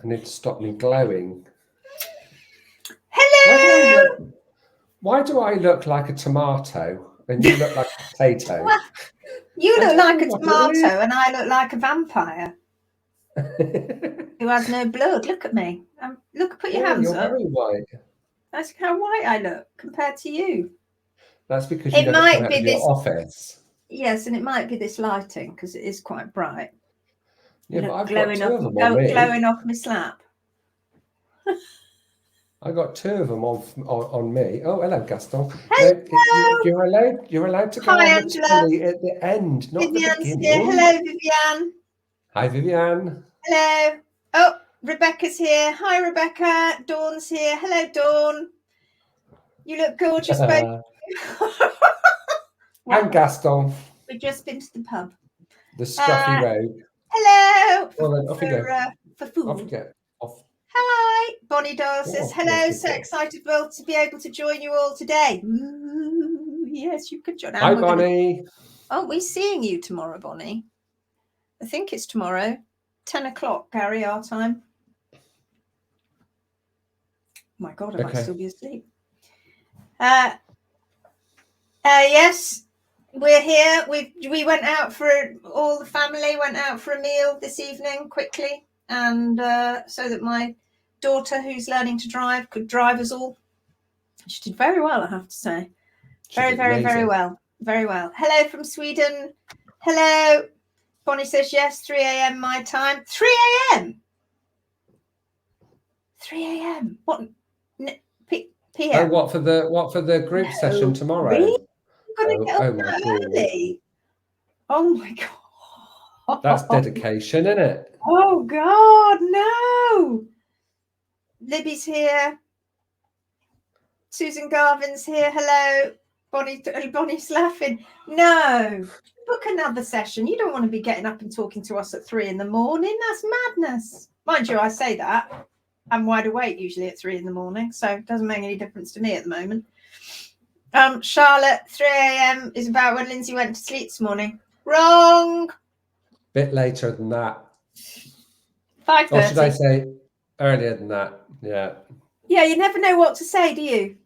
I need to stop me glowing. Hello! Why do I look like a tomato and you look like a potato? Well, you look like a tomato and I look like a vampire who has no blood. Look at me. Look, put your hands you're up. very white. That's how white I look compared to you. That's because you never come out of your office. Yes, and it might be this lighting because it is quite bright. Yeah, but I've got two of them on me. Glowing off my slap. I got two of them on me. Oh, hello, Gaston. Hello. You're allowed to go on the telly at the end, not Vivian's the beginning. here. Hello, Vivian. Hi, Vivian. Hello. Oh, Rebecca's here. Hi, Rebecca. Dawn's here. Hello, Dawn. You look gorgeous, both. And Gaston. We've just been to the pub. The scruffy road. Hello. Well, then, off you go. For food. Off you go. Off. Hi. Bonnie Doll says, hello. So excited to be able to join you all today. Ooh, yes, you can join. Hi, Bonnie. Oh, we're seeing you tomorrow, Bonnie. I think it's tomorrow. 10 o'clock, Gary, our time. Oh my God, I might still be asleep. Yes, we're here. We went out all the family went out for a meal this evening quickly, and so that my daughter, who's learning to drive, could drive us all. She did very well, I have to say. Very well. Very well. Hello from Sweden. Hello. Bonnie says yes, 3 a.m. my time. 3 a.m. 3 a.m. What? PM? Oh, what for the group session tomorrow? Really? You're going to get up that early? Oh my God. That's dedication, isn't it? Oh God, no. Libby's here. Susan Garvin's here. Hello. Bonnie's laughing. No. Book another session. You don't want to be getting up and talking to us at 3 a.m. That's madness. Mind you, I say that. I'm wide awake usually at 3 a.m, so it doesn't make any difference to me at the moment. Charlotte, 3 a.m. is about when Lindsay went to sleep this morning. Wrong. Bit later than that. 5:30. Or should I say earlier than that? Yeah. Yeah, you never know what to say, do you?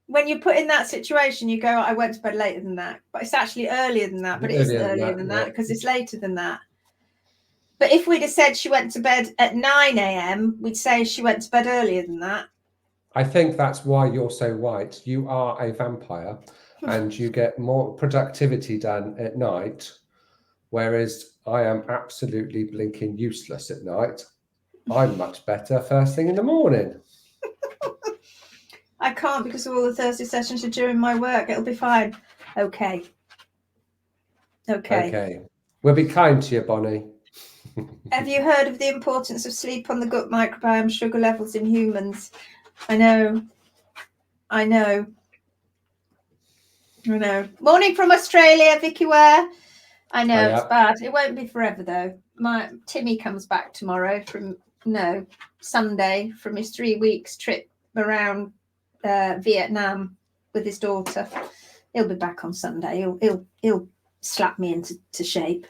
When you're put in that situation, you go, I went to bed later than that. But it's actually earlier than that. But it isn't earlier than that because it's later than that. But if we'd have said she went to bed at 9 a.m, we'd say she went to bed earlier than that. I think that's why you're so white. You are a vampire and you get more productivity done at night, whereas I am absolutely blinking useless at night. I'm much better first thing in the morning. I can't because all the Thursday sessions are during my work. It'll be fine. Okay. We'll be kind to you, Bonnie. Have you heard of the importance of sleep on the gut microbiome, sugar levels in humans? I know. Morning from Australia, Vicky Ware. I know it's bad. It won't be forever though. My Timmy comes back tomorrow Sunday from his 3 weeks trip around Vietnam with his daughter. He'll be back on Sunday. He'll slap me into shape.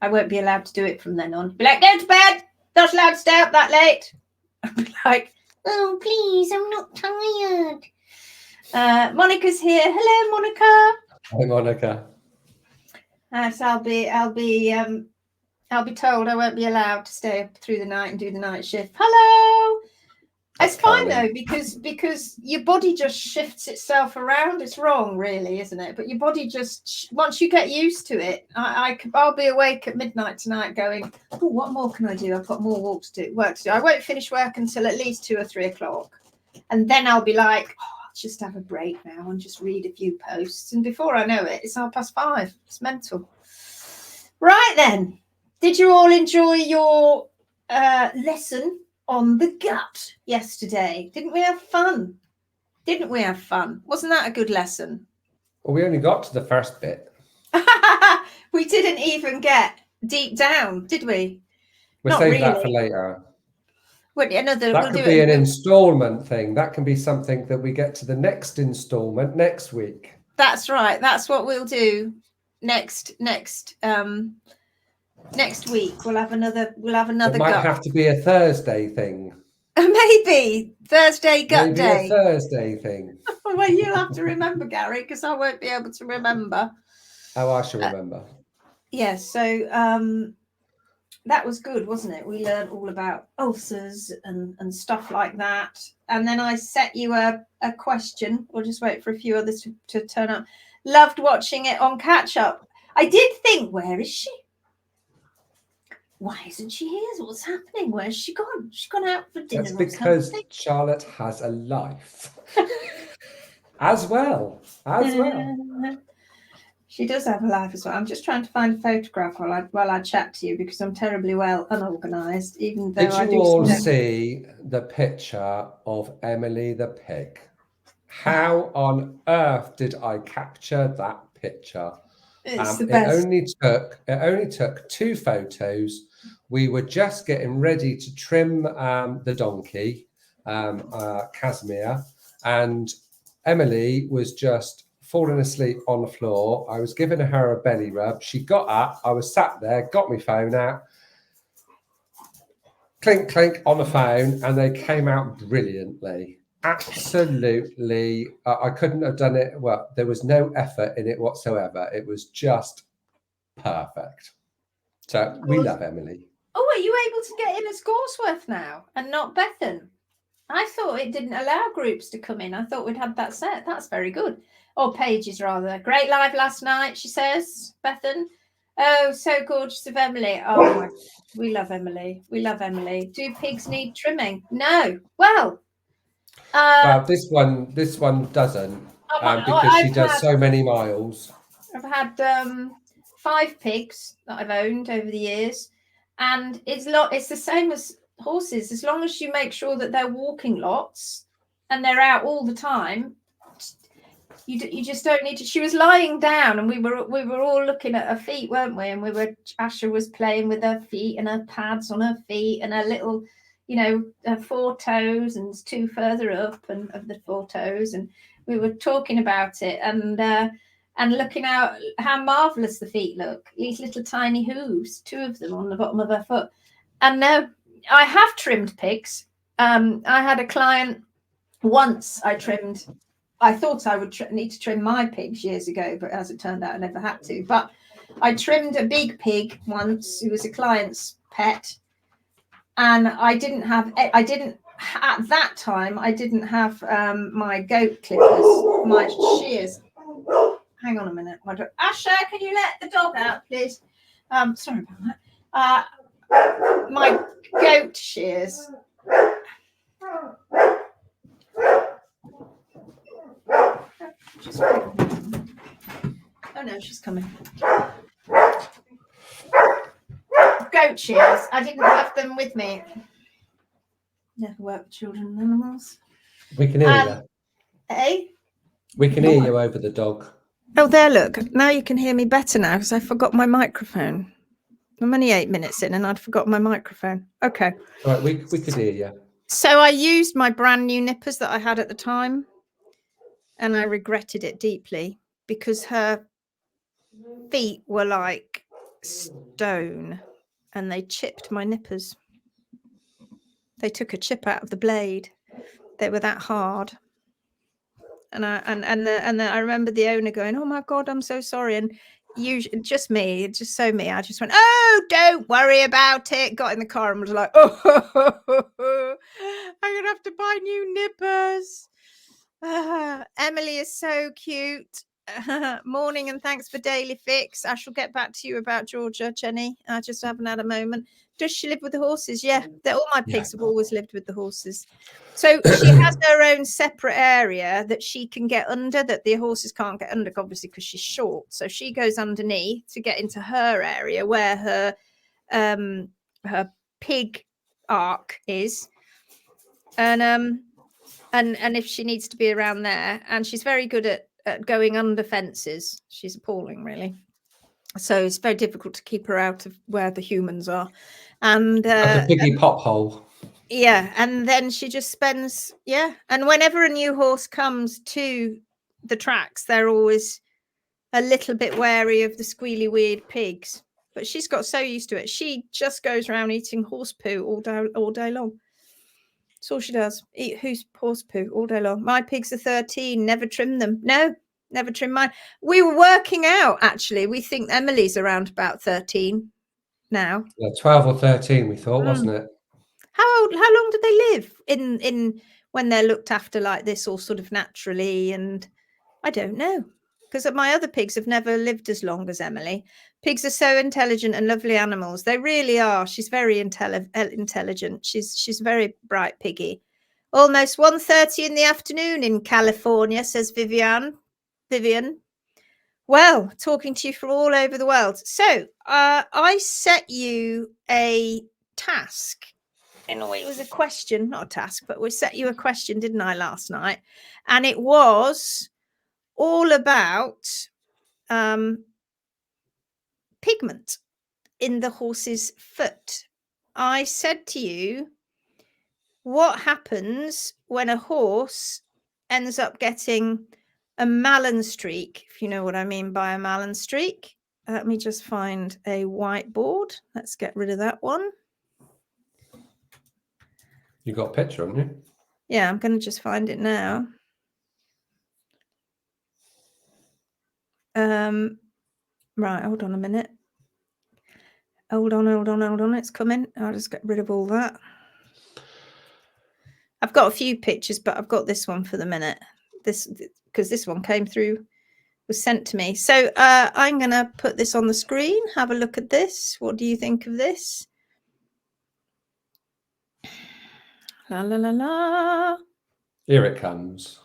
I won't be allowed to do it from then on. Be like, go to bed. Not allowed to stay up that late. I'll be like, oh please, I'm not tired. Monica's here. Hello, Monica. Hi, Monica. So I'll be told I won't be allowed to stay up through the night and do the night shift. Hello. It's fine though, because your body just shifts itself around. It's wrong, really, isn't it? But your body just, once you get used to it, I'll be awake at midnight tonight going, oh, what more can I do? I've got more work to do. I won't finish work until at least 2 or 3 o'clock. And then I'll be like, oh, I'll just have a break now and just read a few posts. And before I know it, it's 5:30. It's mental. Right then. Did you all enjoy your lesson on the gut yesterday? Didn't we have fun? Wasn't that a good lesson? Well, we only got to the first bit. We didn't even get deep down, did we? We'll save that for later. That could be an installment thing. That can be something that we get to the next installment next week. That's right. That's what we'll do next Next week we'll have another It might gut. have to be a Thursday thing. Maybe Thursday gut Maybe day. a Thursday thing. Well, you'll have to remember, Gary, because I won't be able to remember. Oh, I shall remember. Yes, so that was good, wasn't it? We learned all about ulcers and stuff like that. And then I set you a question. We'll just wait for a few others to turn up. Loved watching it on catch up. I did think, where is she? Why isn't she here? What's happening? Where's she gone? She's gone out for dinner. That's because Charlotte has a life. As well. She does have a life as well. I'm just trying to find a photograph while I chat to you, because I'm terribly well unorganised, even though Did you all see the picture of Emily the pig? How on earth did I capture that picture? It's the best. It only took 2 photos. We were just getting ready to trim the donkey, Casimir, and Emily was just falling asleep on the floor. I was giving her a belly rub. She got up. I was sat there, got my phone out, clink, clink on the phone, and they came out brilliantly. Absolutely. I couldn't have done it. Well, there was no effort in it whatsoever. It was just perfect. So we love Emily. Oh, are you able to get in as Scoresworth now and not Bethan? I thought it didn't allow groups to come in. I thought we'd had that set. That's very good. Or pages, rather. Great live last night, she says, Bethan. Oh, so gorgeous of Emily. Oh, my, we love Emily. We love Emily. Do pigs need trimming? No. Well, this one doesn't, because she does so many miles. I've had 5 pigs that I've owned over the years, and it's the same as horses. As long as you make sure that they're walking lots and they're out all the time, you just don't need to. She was lying down, and we were all looking at her feet, weren't we? And Asher was playing with her feet and her pads on her feet and her little, her 4 toes and 2 further up and of the 4 toes, and we were talking about it and looking out how marvelous the feet look. These little tiny hooves, 2 of them on the bottom of her foot. And no, I have trimmed pigs. I had a client once I thought I would need to trim my pigs years ago, but as it turned out, I never had to. But I trimmed a big pig once who was a client's pet. And at that time, I didn't have my goat clippers, my shears. Hang on a minute. Asher, can you let the dog out, please? Sorry about that. My goat shears. Oh no, she's coming. Goat shears. I didn't have them with me. Never work with children and animals. We can hear you. Eh? We can hear you over the dog. Oh, there, look. Now you can hear me better now, because I forgot my microphone. I'm only 8 minutes in and I'd forgotten my microphone. Okay. All right, we could hear you. So I used my brand new nippers that I had at the time, and I regretted it deeply, because her feet were like stone and they chipped my nippers. They took a chip out of the blade. They were that hard. And I remember the owner going, "Oh my God, I'm so sorry." And just me. I just went, "Oh, don't worry about it." Got in the car and was like, "Oh, I'm gonna have to buy new nippers." Emily is so cute. Morning, and thanks for daily fix. I shall get back to you about Georgia, Jenny. I just haven't had a moment. Does she live with the horses? Yeah, all my pigs have always lived with the horses. So she has her own separate area that she can get under, that the horses can't get under, obviously, because she's short. So she goes underneath to get into her area where her pig arc is, and if she needs to be around there, and she's very good at going under fences. She's appalling, really. So it's very difficult to keep her out of where the humans are. And the piggy pop hole. Yeah, and then she just spends, and whenever a new horse comes to the tracks, they're always a little bit wary of the squealy weird pigs. but she's got so used to it. She just goes around eating horse poo all day long. That's all she does. Eat horse poo all day long. My pigs are 13. Never trim them. No, never trim mine. We were working out, actually. We think Emily's around about 13 now. Yeah, 12 or 13, we thought, wasn't it? How long do they live in when they're looked after like this, all sort of naturally? And I don't know, because my other pigs have never lived as long as Emily. Pigs are so intelligent and lovely animals. They really are. She's very intelligent. She's a very bright piggy. Almost 1:30 in the afternoon in California, says Vivian. Well, talking to you from all over the world. So I set you a task. In a way, it was a question, not a task, but we set you a question, didn't I, last night? And it was all about pigment in the horse's foot. I said to you, what happens when a horse ends up getting a Mallen streak, if you know what I mean by a Mallen streak? Let me just find a whiteboard. Let's get rid of that one. You got a picture, haven't you? Yeah, I'm going to just find it now. Right, hold on a minute. Hold on. It's coming. I'll just get rid of all that. I've got a few pictures, but I've got this one for the minute. Because this one came through, was sent to me. So I'm going to put this on the screen. Have a look at this. What do you think of this? La la la la. Here it comes.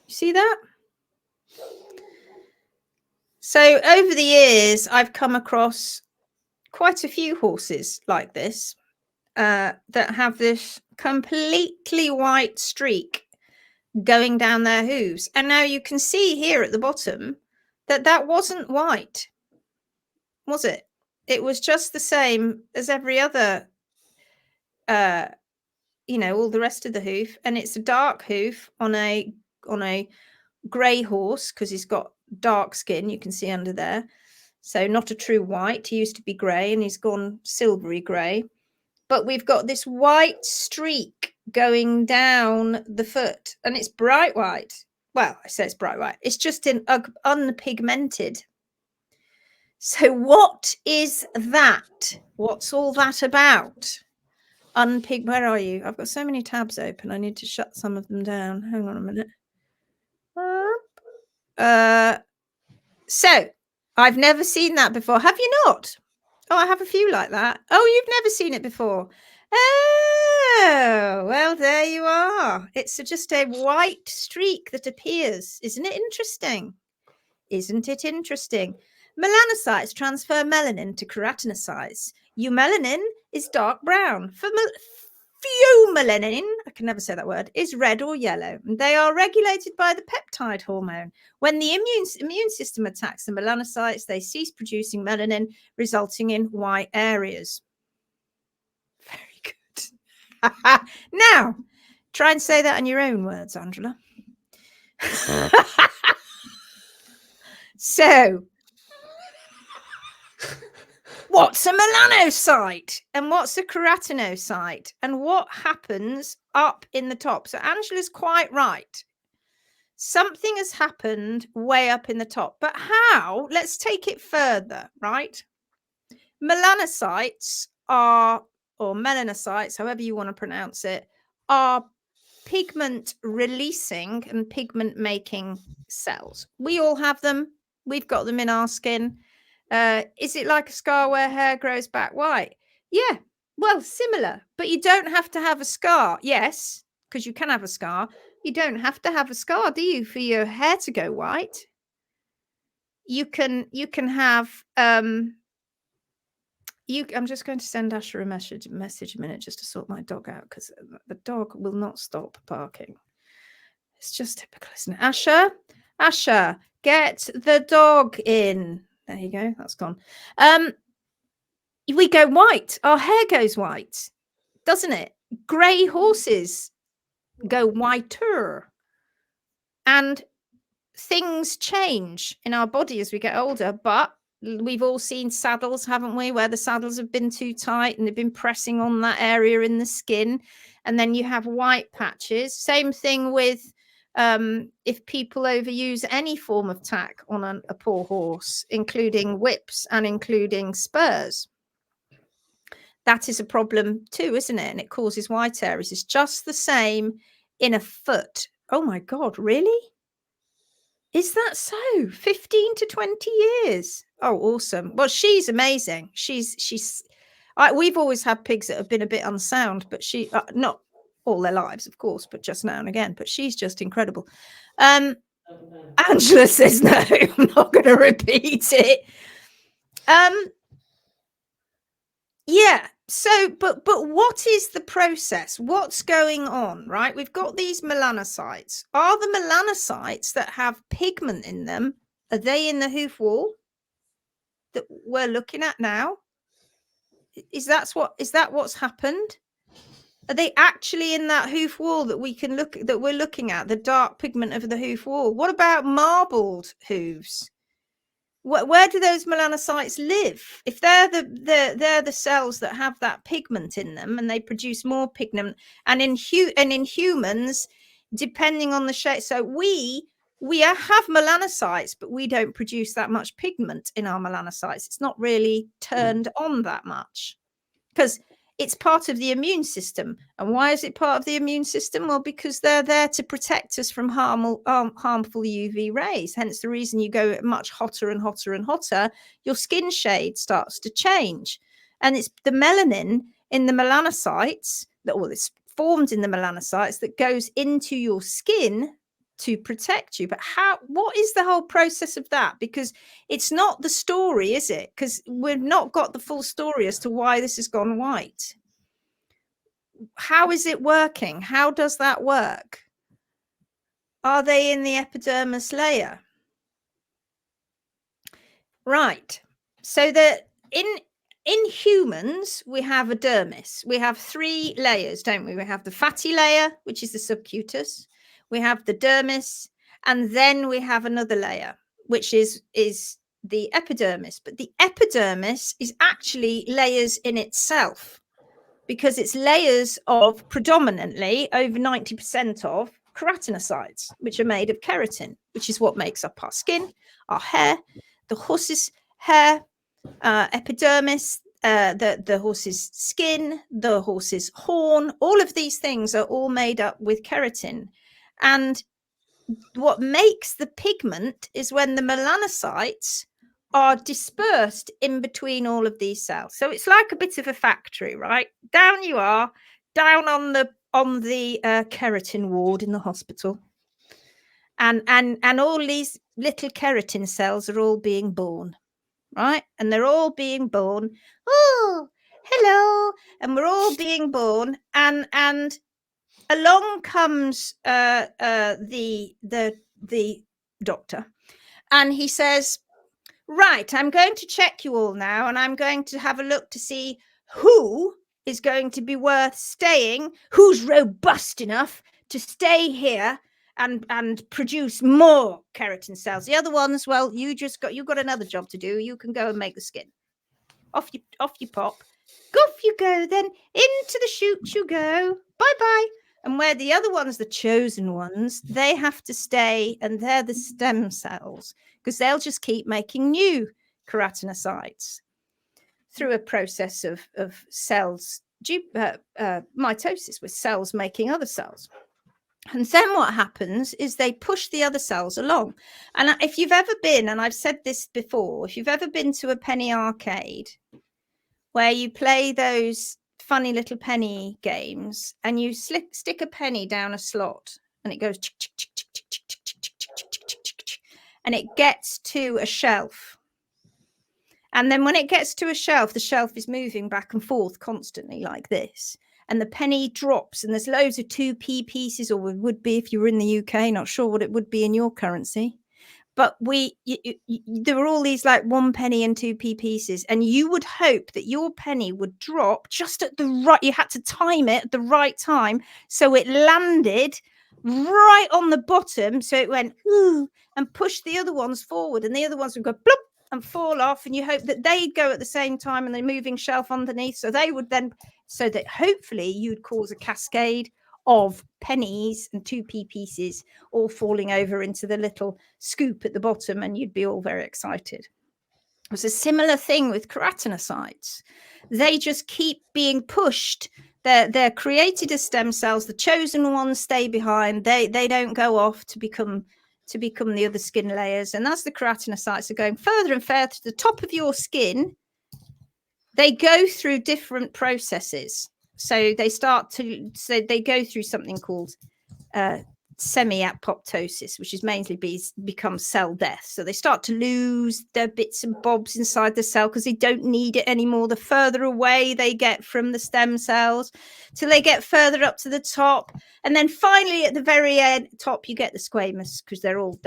You see that? So over the years, I've come across quite a few horses like this that have this completely white streak going down their hooves. And now you can see here at the bottom that wasn't white, was it? It was just the same as every other, all the rest of the hoof. And it's a dark hoof on a grey horse, because he's got dark skin, you can see under there. So not a true white. He used to be grey and he's gone silvery grey. But we've got this white streak going down the foot, and it's bright white. Well, I say it's bright white. It's just unpigmented. So what is that? What's all that about? Where are you? I've got so many tabs open. I need to shut some of them down. Hang on a minute. So I've never seen that before. Have you not? Oh, I have a few like that. Oh, you've never seen it before. Oh, well, there you are. It's just a white streak that appears. Isn't it interesting? Isn't it interesting? Melanocytes transfer melanin to keratinocytes. Eumelanin is dark brown. Pheomelanin, I can never say that word, is red or yellow. They are regulated by the peptide hormone. When the immune system attacks the melanocytes, they cease producing melanin, resulting in white areas. Very good. Now, try and say that in your own words, Angela. So, what's a melanocyte and what's a keratinocyte and what happens up in the top? So Angela's quite right. Something has happened way up in the top, but how? Let's take it further, right? Melanocytes are, or melanocytes, however you want to pronounce it, are pigment releasing and pigment making cells. We all have them. We've got them in our skin. Is it like a scar where hair grows back white? Yeah, well, similar, but you don't have to have a scar. Yes, because you can have a scar. You don't have to have a scar, do you, for your hair to go white? You can have I'm just going to send Asher a message a minute just to sort my dog out, because the dog will not stop barking. It's just typical, isn't it? Asher, get the dog in. There you go. That's gone. We go white. Our hair goes white, doesn't it? Grey horses go whiter. And things change in our body as we get older, but we've all seen saddles, haven't we, where the saddles have been too tight and they've been pressing on that area in the skin. And then you have white patches. Same thing with if people overuse any form of tack on a poor horse, including whips and including spurs. That is a problem too, isn't it? And it causes white areas. It's just the same in a foot. Oh my God, really? Is that so? 15 to 20 years. Oh, awesome. Well, she's amazing. We've always had pigs that have been a bit unsound, but she, not all their lives, of course, but just now and again, but she's just incredible. Angela says, no, I'm not going to repeat it. Yeah. So, but what is the process? What's going on, right? We've got these melanocytes. Are the melanocytes that have pigment in them, are they in the hoof wall that we're looking at now? Is that what's happened? Are they actually in that hoof wall that we're looking at, the dark pigment of the hoof wall? What about marbled hooves? Where do those melanocytes live? If they're the cells that have that pigment in them and they produce more pigment, and in humans, depending on the shape, so we have melanocytes, but we don't produce that much pigment in our melanocytes. It's not really turned on that much because it's part of the immune system. And why is it part of the immune system? Well, because they're there to protect us from harmful UV rays. Hence the reason you go much hotter and hotter and hotter, your skin shade starts to change. And it's the melanin in the melanocytes, it's formed in the melanocytes that goes into your skin to protect you. But what is the whole process of that? Because it's not the story, is it? Because we've not got the full story as to why this has gone white. How is it working? How does that work? Are they in the epidermis layer? Right. So that in humans, we have a dermis. We have 3 layers, don't we? We have the fatty layer, which is the subcutus. We have the dermis, and then we have another layer, which is the epidermis. But the epidermis is actually layers in itself, because it's layers of predominantly over 90% of keratinocytes, which are made of keratin, which is what makes up our skin, our hair, the horse's hair, epidermis, the horse's skin, the horse's horn. All of these things are all made up with keratin. And what makes the pigment is when the melanocytes are dispersed in between all of these cells. So it's like a bit of a factory, right? Down you are, down on the keratin ward in the hospital, and all these little keratin cells are all being born, right? And they're all being born. Oh, hello, and we're all being born, and along comes the doctor, and he says, right, I'm going to check you all now, and I'm going to have a look to see who is going to be worth staying, who's robust enough to stay here and produce more keratin cells. The other ones, well, you've got another job to do. You can go and make the skin. Off you pop. Off you go then. Into the chute you go. Bye-bye. And where the other ones, the chosen ones, they have to stay, and they're the stem cells, because they'll just keep making new keratinocytes through a process of cells, mitosis, with cells making other cells. And then what happens is they push the other cells along. And if you've ever been, and I've said this before, if you've ever been to a penny arcade where you play those funny little penny games, and you stick a penny down a slot, and it goes and it gets to a shelf, and then when it gets to a shelf, the shelf is moving back and forth constantly like this, and the penny drops, and there's loads of 2p pieces, or it would be if you were in the UK, not sure what it would be in your currency, but there were all these like 1 penny and 2p pieces, and you would hope that your penny would drop just at the right, you had to time it at the right time, so it landed right on the bottom, so it went ooh, and pushed the other ones forward, and the other ones would go plop, and fall off, and you hope that they'd go at the same time and the moving shelf underneath, so they would then, so that hopefully you'd cause a cascade of pennies and 2p pieces all falling over into the little scoop at the bottom, and you'd be all very excited. It was a similar thing with keratinocytes. They just keep being pushed. They're created as stem cells. The chosen ones stay behind. They don't go off to become the other skin layers. And as the keratinocytes are going further and further to the top of your skin, they go through different processes. So they go through something called semi-apoptosis, which is mainly become cell death. So they start to lose their bits and bobs inside the cell because they don't need it anymore. The further away they get from the stem cells, till they get further up to the top, and then finally at the very end top you get the squamous, because they're all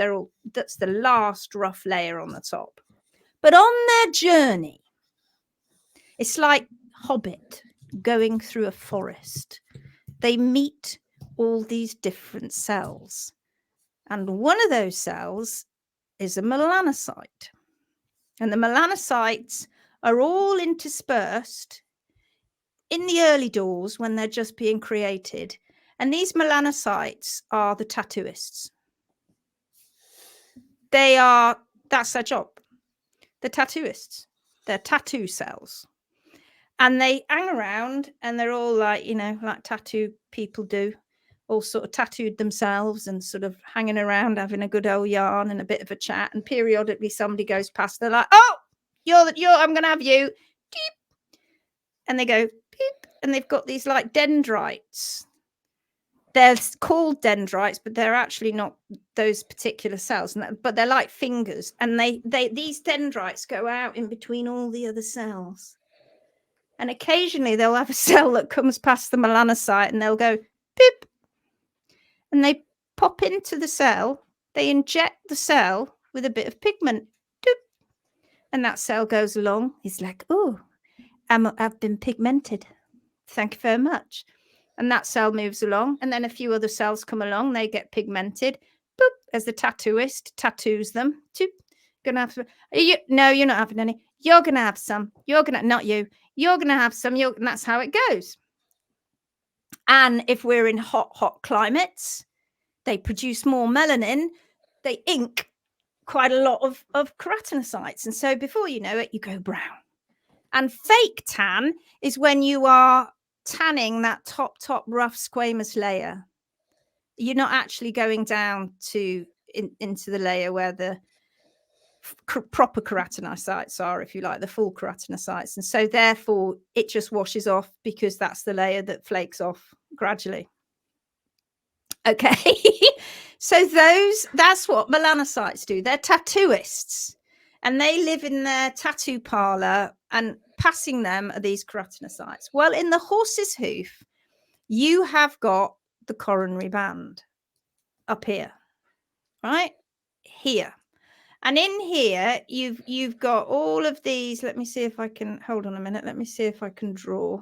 that's the last rough layer on the top. But on their journey, it's like Hobbit going through a forest. They meet all these different cells, and one of those cells is a melanocyte, and the melanocytes are all interspersed in the early doors when they're just being created, and these melanocytes are the tattooists. That's their job, the tattooists. They're tattoo cells, and they hang around, and they're all like, like tattoo people do, all sort of tattooed themselves and sort of hanging around, having a good old yarn and a bit of a chat. And periodically somebody goes past, they're like, oh, you're I'm going to have you. Deep. And they go, beep. And they've got these like dendrites. They're called dendrites, but they're actually not those particular cells, but they're like fingers. And these dendrites go out in between all the other cells. And occasionally they'll have a cell that comes past the melanocyte and they'll go, beep. And they pop into the cell, they inject the cell with a bit of pigment. Doop. And that cell goes along. He's like, oh, I've been pigmented. Thank you very much. And that cell moves along. And then a few other cells come along. They get pigmented. Boop, as the tattooist tattoos them. Doop. Gonna have some. No, you're not having any. You're going to have some. Not you. You're going to have some. And that's how it goes. And if we're in hot climates, they produce more melanin. They ink quite a lot of keratinocytes. And so before you know it, you go brown. And fake tan is when you are tanning that top rough squamous layer. You're not actually going down into the layer where the proper keratinocytes are, if you like, the full keratinocytes. And so therefore it just washes off, because that's the layer that flakes off gradually. Okay. So that's what melanocytes do. They're tattooists, and they live in their tattoo parlor, and passing them are these keratinocytes. Well, in the horse's hoof, you have got the coronary band up here, right here. And in here, you've got all of these. Let me see if I can, hold on a minute. Let me see if I can draw.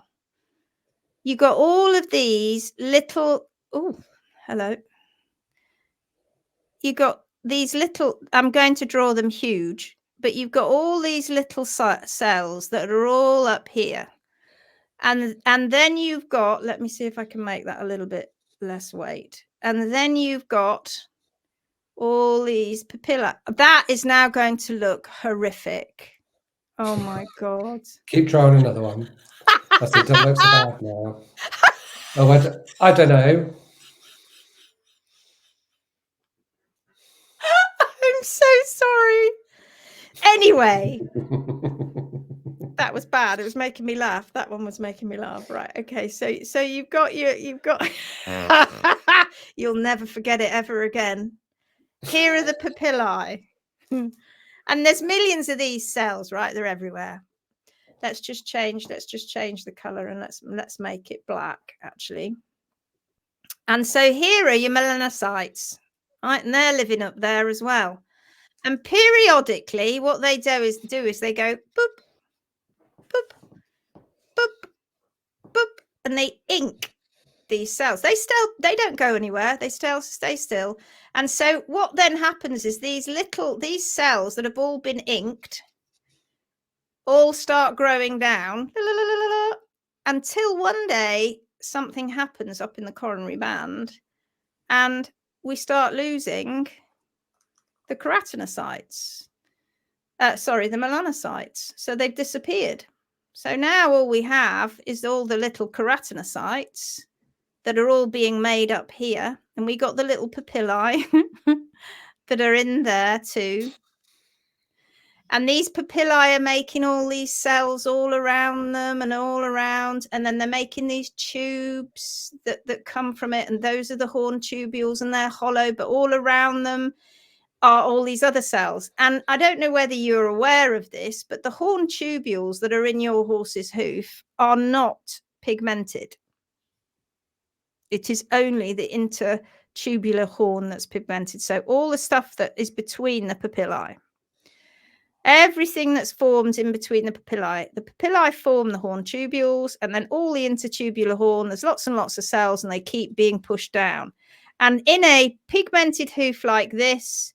You've got all of these little, oh, hello. You've got these little, I'm going to draw them huge, but you've got all these little cells that are all up here. And then you've got, let me see if I can make that a little bit less weight. And then you've got all these papillae. That is now going to look horrific. Oh my God. Keep drawing another one. I think it looks bad now. Oh, I don't know. I'm so sorry. Anyway, that was bad. It was making me laugh. That one was making me laugh. Right. Okay. So you've got you'll never forget it ever again. Here are the papillae. And there's millions of these cells, right? They're everywhere. Let's just change the color, and let's make it black, actually. And so here are your melanocytes, right? And they're living up there as well. And periodically, what they do is they go boop, boop, boop, boop, and they ink these cells. They don't go anywhere. They still stay still. And so what then happens is these cells that have all been inked, all start growing down until one day something happens up in the coronary band and we start losing the keratinocytes. Sorry, the melanocytes. So they've disappeared. So now all we have is all the little keratinocytes that are all being made up here. And we got the little papillae that are in there too. And these papillae are making all these cells all around them and all around. And then they're making these tubes that come from it. And those are the horn tubules and they're hollow, but all around them are all these other cells. And I don't know whether you're aware of this, but the horn tubules that are in your horse's hoof are not pigmented. It is only the intertubular horn that's pigmented. So all the stuff that is between the papillae, everything that's formed in between the papillae form the horn tubules, and then all the intertubular horn, there's lots and lots of cells and they keep being pushed down. And in a pigmented hoof like this,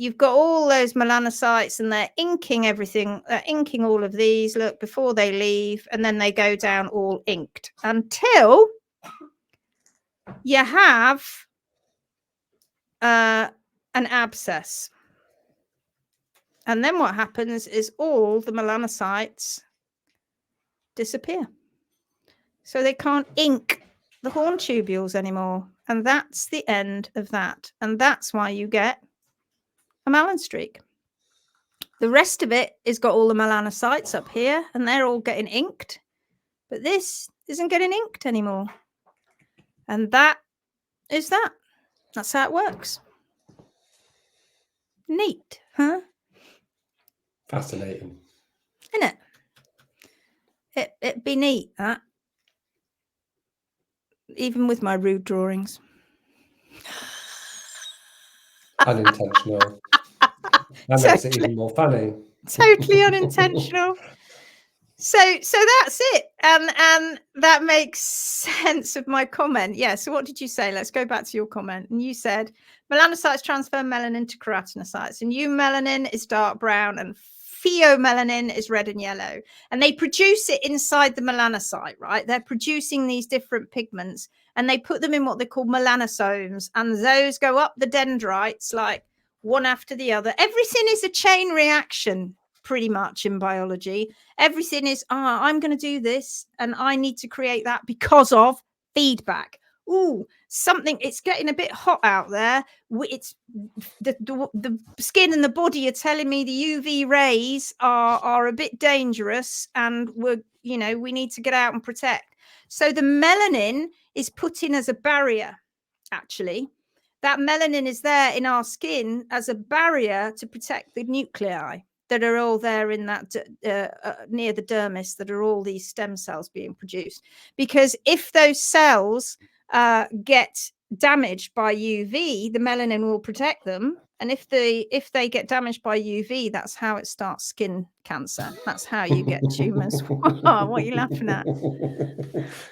you've got all those melanocytes and they're inking everything, inking all of these, look, before they leave, and then they go down all inked until you have an abscess. And then what happens is all the melanocytes disappear. So they can't ink the horn tubules anymore. And that's the end of that. And that's why you get a Mallen streak. The rest of it is got all the melanocytes up here and they're all getting inked. But this isn't getting inked anymore. And that is that. That's how it works. Neat, huh? Fascinating. Isn't it? It'd be neat, that. Even with my rude drawings. Unintentional. That makes it even more funny. Totally unintentional. So that's it. And that makes sense of my comment. Yeah. So what did you say? Let's go back to your comment. And you said melanocytes transfer melanin to keratinocytes, and eumelanin is dark brown and pheomelanin is red and yellow. And they produce it inside the melanocyte, right? They're producing these different pigments and they put them in what they call melanosomes. And those go up the dendrites like one after the other. Everything is a chain reaction. Pretty much in biology, everything is, I'm going to do this and I need to create that because of feedback. Ooh, something, it's getting a bit hot out there. It's the skin and the body are telling me the UV rays are a bit dangerous and we need to get out and protect. So the melanin is put in as a barrier, actually. That melanin is there in our skin as a barrier to protect the nuclei that are all there in that near the dermis, that are all these stem cells being produced. Because if those cells get damaged by UV, the melanin will protect them. And if they get damaged by UV, that's how it starts skin cancer. That's how you get tumors. What are you laughing at?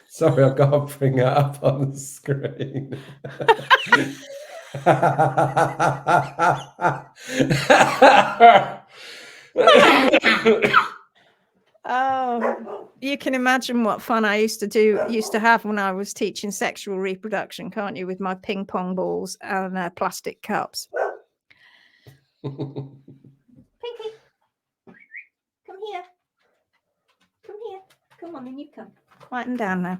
Sorry, I've got to bring it up on the screen. Oh, you can imagine what fun I used to have when I was teaching sexual reproduction, can't you, with my ping pong balls and plastic cups. Pinky, come here. Come here. Come on, and you come. Quieten down now.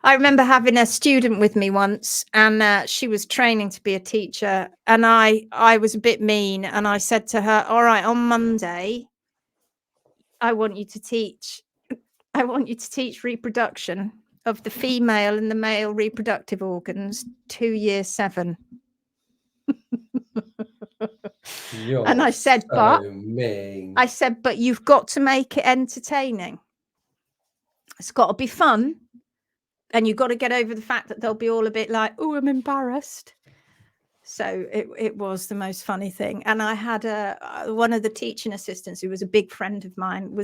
I remember having a student with me once, and she was training to be a teacher, and I was a bit mean, and I said to her, all right, on Monday, I want you to teach reproduction of the female and the male reproductive organs, 2 year 7. And I said, but you've got to make it entertaining. It's got to be fun. And you've got to get over the fact that they'll be all a bit like, oh, I'm embarrassed. So it was the most funny thing. And I had one of the teaching assistants who was a big friend of mine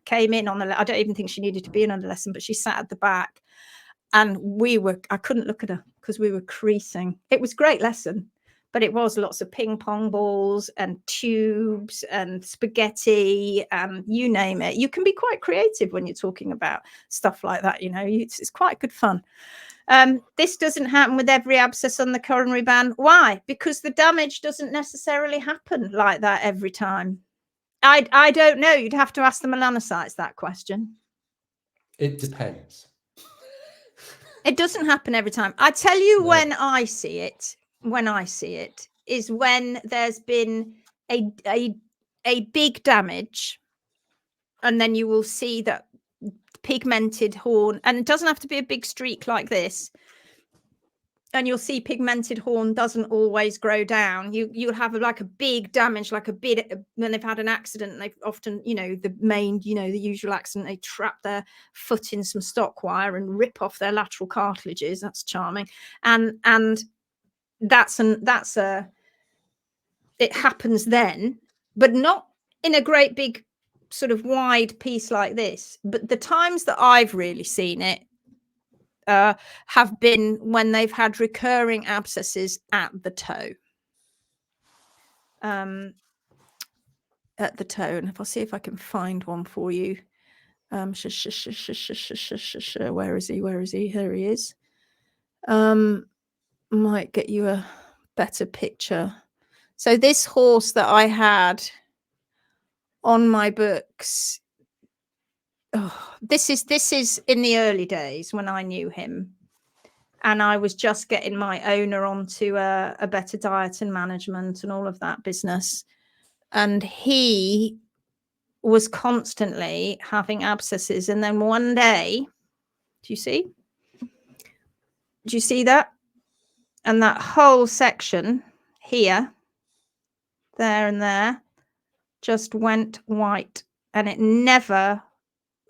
came in on I don't even think she needed to be in on the lesson, but she sat at the back, and I couldn't look at her because we were creasing. It was a great lesson, but it was lots of ping pong balls and tubes and spaghetti and you name it. You can be quite creative when you're talking about stuff like that, you know. It's quite good fun. This doesn't happen with every abscess on the coronary band. Why? Because the damage doesn't necessarily happen like that every time. I don't know. You'd have to ask the melanocytes that question. It depends. It doesn't happen every time. I tell you, No. when I see it is when there's been a big damage, and then you will see that pigmented horn, and it doesn't have to be a big streak like this. And you'll see pigmented horn doesn't always grow down. You'll have like a big damage, like a bit when they've had an accident. And they've often, you know, the usual accident, they trap their foot in some stock wire and rip off their lateral cartilages. That's charming. And it happens then, but not in a great big sort of wide piece like this. But the times that I've really seen it have been when they've had recurring abscesses at the toe. And if I'll see if I can find one for you. Where is he? Here he is. Might get you a better picture. So this horse that I had on my books, this is in the early days when I knew him, and I was just getting my owner onto a better diet and management and all of that business. And he was constantly having abscesses. And then one day, do you see that? And that whole section here, there and there, just went white, and it never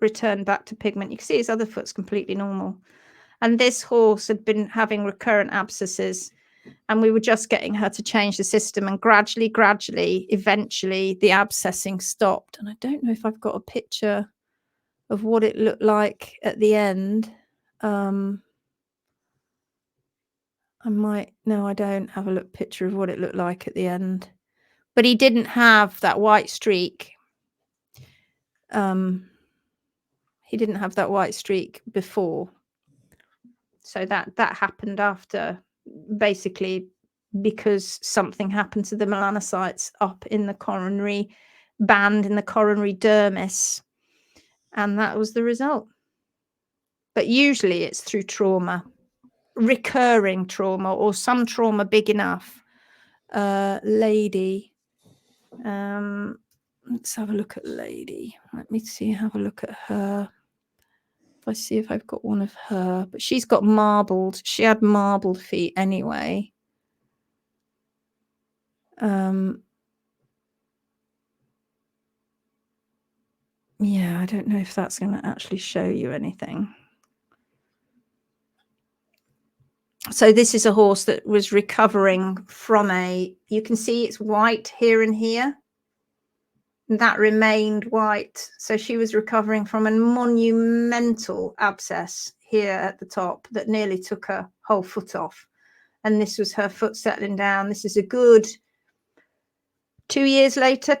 returned back to pigment. You can see his other foot's completely normal. And this horse had been having recurrent abscesses, and we were just getting her to change the system, and gradually, eventually the abscessing stopped. And I don't know if I've got a picture of what it looked like at the end. I don't have a picture of what it looked like at the end, but he didn't have that white streak. He didn't have that white streak before. So that happened after, basically because something happened to the melanocytes up in the coronary band, in the coronary dermis, and that was the result. But usually it's through trauma, recurring trauma, or some trauma big enough. Lady, let's have a look at Lady. Let me see, have a look at her. I see if I've got one of her, but she had marbled feet anyway. Yeah, I don't know if that's going to actually show you anything. So this is a horse that was recovering from you can see it's white here and here. That remained white. So she was recovering from a monumental abscess here at the top that nearly took her whole foot off. And this was her foot settling down. This is a good 3 years later,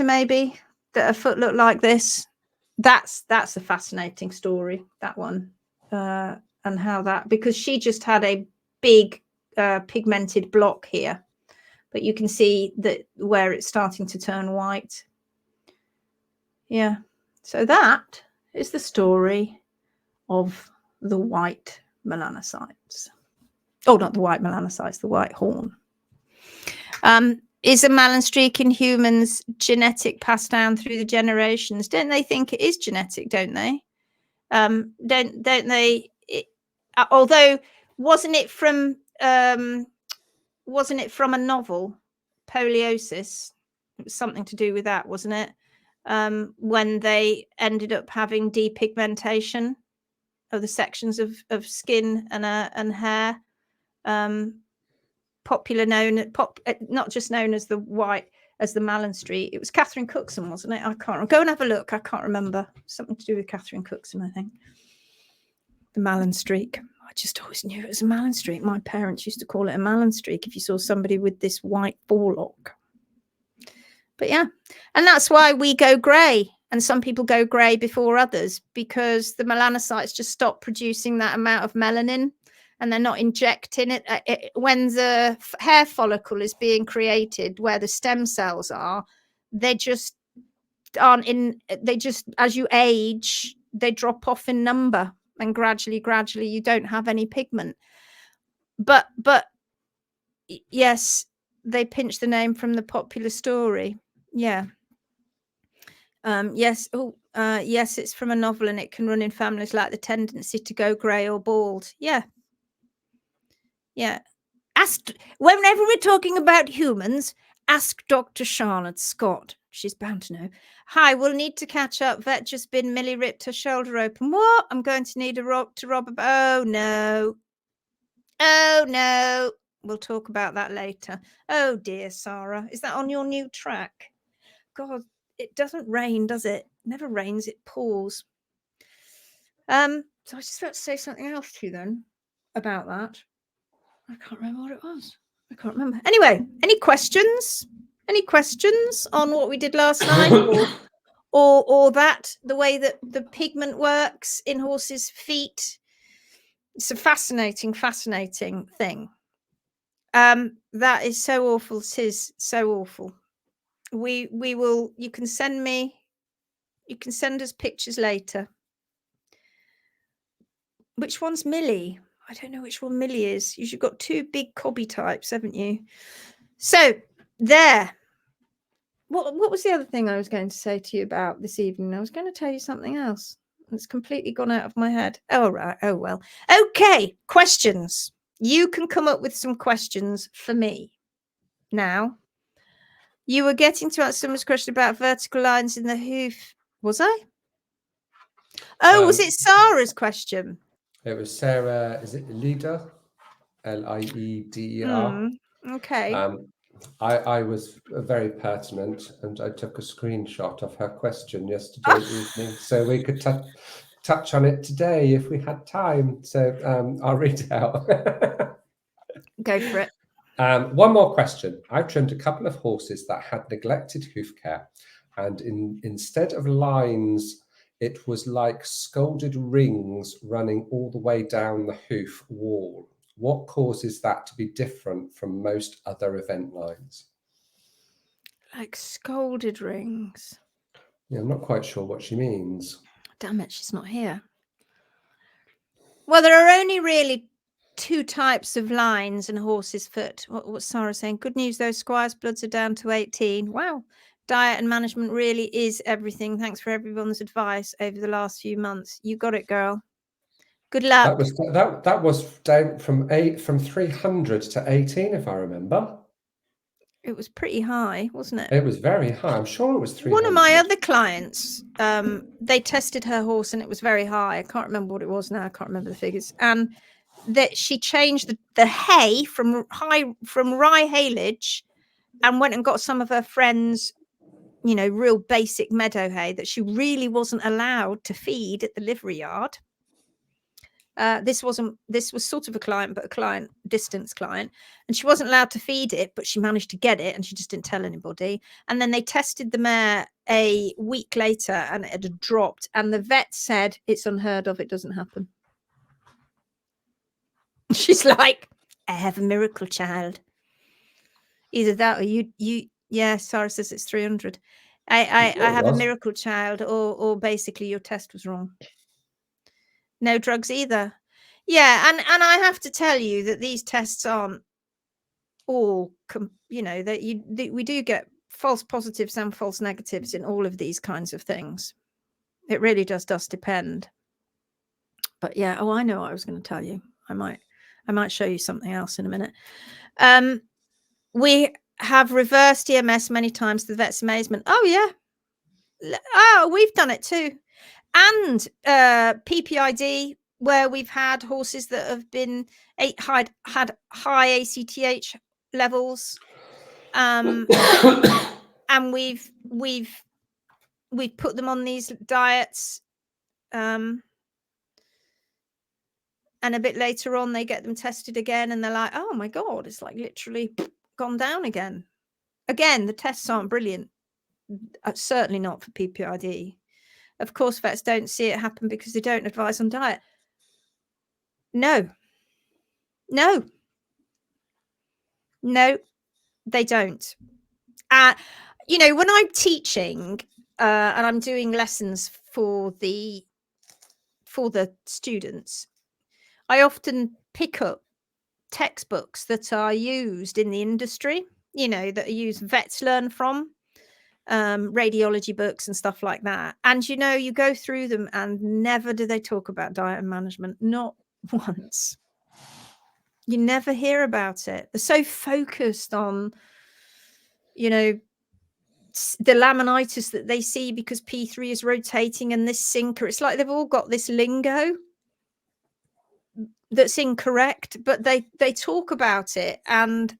maybe, that her foot looked like this. That's a fascinating story, that one. And how that, because she just had a big pigmented block here. But you can see that where it's starting to turn white. Yeah. So that is the story of the white melanocytes. Oh, not the white melanocytes, the white horn. Is a Mallen streak in humans genetic, passed down through the generations? Don't they think it is genetic, don't they? Don't they? Although, wasn't it from a novel, Poliosis? It was something to do with that, wasn't it? When they ended up having depigmentation of the sections of skin and hair, not just known as the Mallen streak. It was Catherine Cookson, wasn't it? I can't go and have a look. I can't remember. Something to do with Catherine Cookson, I think. The Mallen streak. I just always knew it was a Mallen streak. My parents used to call it a Mallen streak if you saw somebody with this white forelock. But yeah, and that's why we go grey. And some people go grey before others, because the melanocytes just stop producing that amount of melanin, and they're not injecting it. When the hair follicle is being created, where the stem cells are, they just aren't in. They just, as you age, they drop off in number, and gradually, you don't have any pigment. But yes, they pinch the name from the popular story. Yeah. Yes. Oh, yes, it's from a novel, and it can run in families, like the tendency to go grey or bald. Yeah. Yeah. Whenever we're talking about humans, ask Dr. Charlotte Scott. She's bound to know. Hi, we'll need to catch up. Vet just been Millie ripped her shoulder open. What? I'm going to need a rock to rob about. Oh, no. Oh, no. We'll talk about that later. Oh, dear, Sarah. Is that on your new track? God, it doesn't rain, does it? Never rains, it pours. So I just about to say something else to you then about that. I can't remember what it was. I can't remember. Anyway, any questions? Any questions on what we did last night, or that the way that the pigment works in horses' feet? It's a fascinating thing. That is so awful. It is so awful. We will. You can send us pictures later. Which one's Millie? I don't know which one Millie is. You've got two big cobby types, haven't you? So there. What was the other thing I was going to say to you about this evening? I was going to tell you something else. It's completely gone out of my head. Oh, right. Oh, well. Okay. Questions. You can come up with some questions for me. Now, you were getting to answer someone's question about vertical lines in the hoof. Was I? Oh, was it Sarah's question? It was Sarah, is it Lieder? Lieder. Okay. I was very pertinent, and I took a screenshot of her question yesterday evening, so we could touch on it today if we had time. So I'll read it out. Go for it. One more question. I trimmed a couple of horses that had neglected hoof care, and instead of lines, it was like scalded rings running all the way down the hoof wall. What causes that to be different from most other event lines? Like scalded rings. Yeah, I'm not quite sure what she means. Damn it, she's not here. Well, there are only really two types of lines in a horse's foot. What's Sarah saying? Good news, though. Squire's bloods are down to 18. Wow. Diet and management really is everything. Thanks for everyone's advice over the last few months. You got it, girl. Good luck. That was down from 300 to 18, if I remember. It was pretty high, wasn't it? It was very high. I'm sure it was 300. One of my other clients, they tested her horse and it was very high. I can't remember what it was now. I can't remember the figures. And that she changed the hay from rye haylage and went and got some of her friends, real basic meadow hay that she really wasn't allowed to feed at the livery yard. This was sort of a client, but a distance client, and she wasn't allowed to feed it, but she managed to get it and she just didn't tell anybody. And then they tested the mare a week later and it had dropped, and the vet said it's unheard of, it doesn't happen. She's like, I have a miracle child. Either that or yeah, Sarah says it's 300. I have a miracle child, or basically your test was wrong. No drugs either. Yeah, and I have to tell you that these tests aren't all, that we do get false positives and false negatives in all of these kinds of things. It really does depend. But yeah, I know what I was going to tell you. I might show you something else in a minute. We have reversed EMS many times to the vet's amazement. Oh yeah. Oh, we've done it too. And PPID, where we've had horses that have been had high ACTH levels, and we've put them on these diets, and And a bit later on, they get them tested again, and they're like, oh my God, it's like literally gone down again. Again, the tests aren't brilliant. Certainly not for PPID. Of course, vets don't see it happen because they don't advise on diet. No, they don't. You know, when I'm teaching and I'm doing lessons for the students, I often pick up textbooks that are used in the industry, you know, that are used, vets learn from, radiology books and stuff like that. And, you know, you go through them and never do they talk about diet and management, not once. You never hear about it. They're so focused on, you know, the laminitis that they see because P3 is rotating and this sinker. It's like they've all got this lingo that's incorrect, but they talk about it and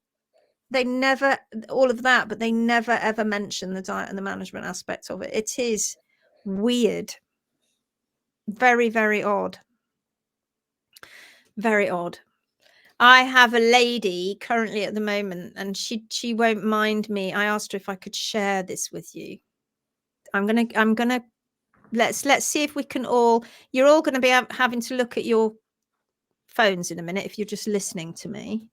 they never, all of that, but they never ever mention the diet and the management aspect of it. It is weird. Very, very odd. Very odd. I have a lady currently at the moment, and she won't mind me. I asked her if I could share this with you. I'm gonna let's see if we can all. You're all going to be having to look at your phones in a minute if you're just listening to me,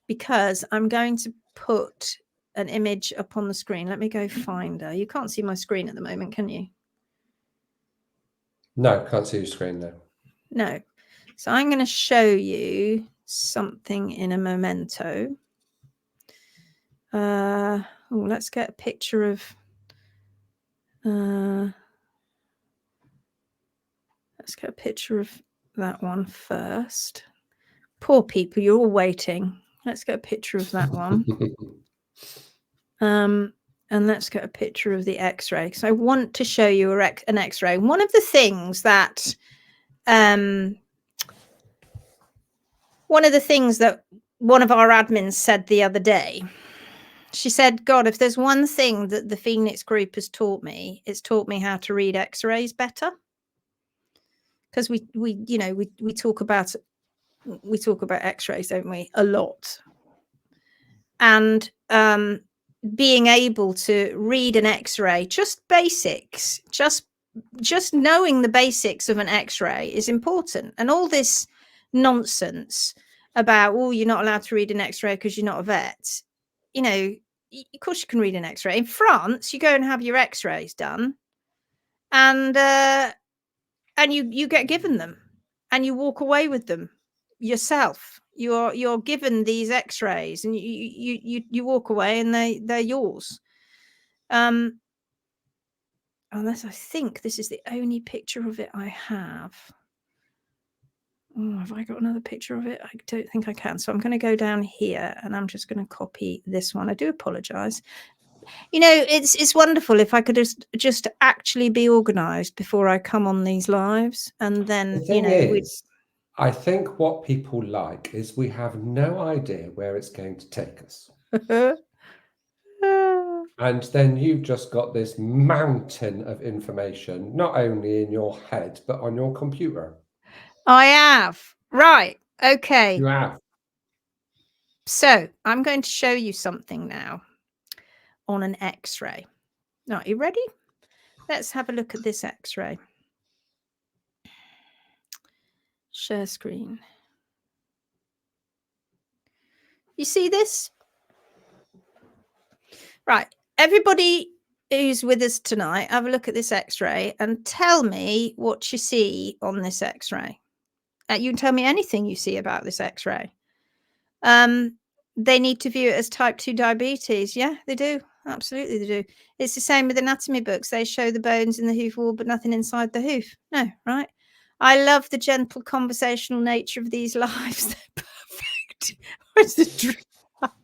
because I'm going to put an image up on the screen. Let me go find her. You can't see my screen at the moment, can you? No, can't see your screen though. No. So I'm going to show you something in a memento. Let's get a picture of let's get a picture of that one first. Poor people, you're all waiting. Let's get a picture of that one. And let's get a picture of the x-ray, because I want to show you an x-ray. One of the things that one of our admins said the other day, she said, God, if there's one thing that the Phoenix group has taught me, it's taught me how to read x-rays better. Because we talk about x-rays, don't we, a lot. And being able to read an x-ray, just basics, just knowing the basics of an x-ray is important. And all this nonsense about, oh, you're not allowed to read an x-ray because you're not a vet. You know, of course you can read an x-ray. In France, you go and have your x-rays done, and you get given them, and you walk away with them yourself. You're given these x-rays, and you walk away, and they're yours. Unless I think this is the only picture of it I have. Oh, have I got another picture of it? I don't think I can. So I'm going to go down here, and I'm just going to copy this one. I do apologize. You know, it's wonderful if I could just actually be organized before I come on these lives, and then The thing is, I think what people like is we have no idea where it's going to take us. And then you've just got this mountain of information, not only in your head, but on your computer. I have. Right. Okay. You have. So I'm going to show you something now on an x-ray. Now, are you ready? Let's have a look at this x-ray. Share screen. You see this? Right. Everybody who's with us tonight, have a look at this x-ray and tell me what you see on this x-ray. You can tell me anything you see about this x-ray. They need to view it as type 2 diabetes. Yeah, they do. Absolutely, they do. It's the same with anatomy books. They show the bones in the hoof wall, but nothing inside the hoof. No, right? I love the gentle conversational nature of these lives. They're perfect. Where's the dream?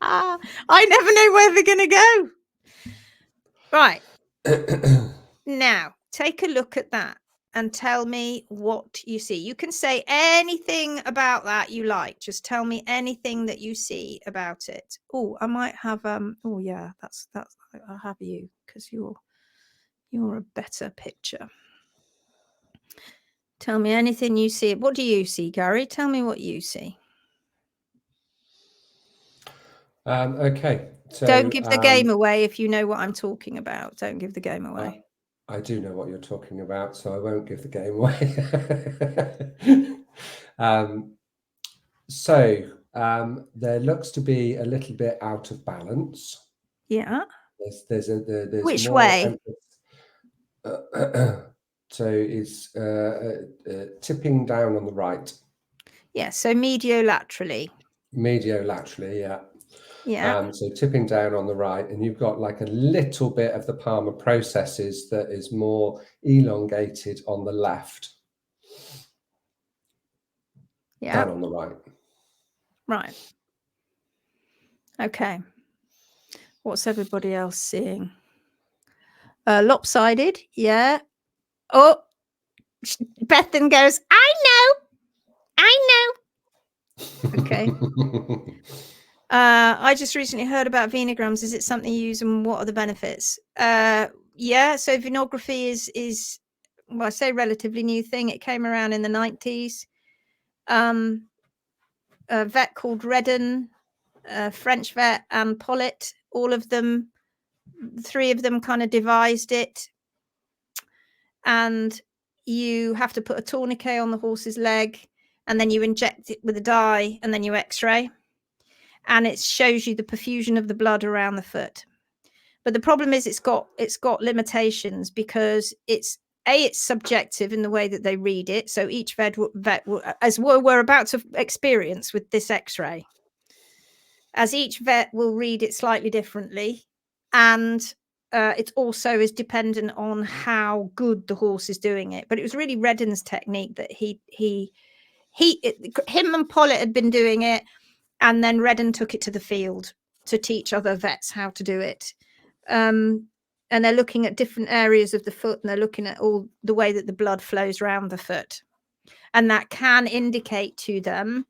I never know where they're going to go. Right. Now, take a look at that and tell me what you see. You can say anything about that you like. Just tell me anything that you see about it. Oh, I might have oh yeah, that's I'll have you, because you're a better picture. Tell me anything you see. What do you see, Gary? Tell me what you see. Okay. So, don't give the game away if you know what I'm talking about. Don't give the game away. I do know what you're talking about, so I won't give the game away. There looks to be a little bit out of balance. Yeah. There's Which more way? So it's tipping down on the right. Yeah, so mediolaterally. Mediolaterally, yeah. Yeah. So tipping down on the right, and you've got like a little bit of the palmar processes that is more elongated on the left. Yeah. Than on the right. Right. Okay. What's everybody else seeing? Lopsided. Yeah. Oh, Bethan goes, I know. Okay. I just recently heard about venograms. Is it something you use, and what are the benefits? Yeah, so venography is well, I say relatively new thing. It came around in the 90s. A vet called Redden, French vet, and Pollitt, all of them, 3 of them kind of devised it. And you have to put a tourniquet on the horse's leg, and then you inject it with a dye, and then you x-ray. And it shows you the perfusion of the blood around the foot. But the problem is it's got limitations, because it's subjective in the way that they read it. So each vet will, as we're about to experience with this x-ray, as each vet will read it slightly differently. And it also is dependent on how good the horse is doing it. But it was really Redden's technique that him and Pollitt had been doing it. And then Redden took it to the field to teach other vets how to do it. And they're looking at different areas of the foot, and they're looking at all the way that the blood flows around the foot. And that can indicate to them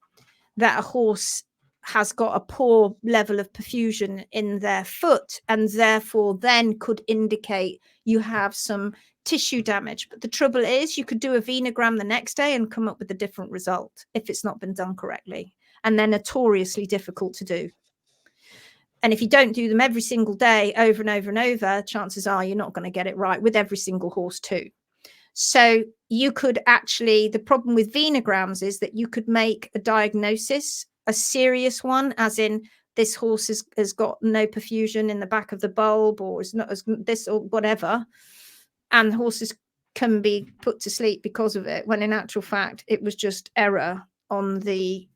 that a horse has got a poor level of perfusion in their foot, and therefore then could indicate you have some tissue damage. But the trouble is, you could do a venogram the next day and come up with a different result if it's not been done correctly. And they're notoriously difficult to do. And if you don't do them every single day over and over and over, chances are you're not going to get it right with every single horse too. So you could actually, the problem with venograms is that you could make a diagnosis, a serious one, as in this horse has got no perfusion in the back of the bulb, or is not as this or whatever. And horses can be put to sleep because of it, when in actual fact, it was just error on the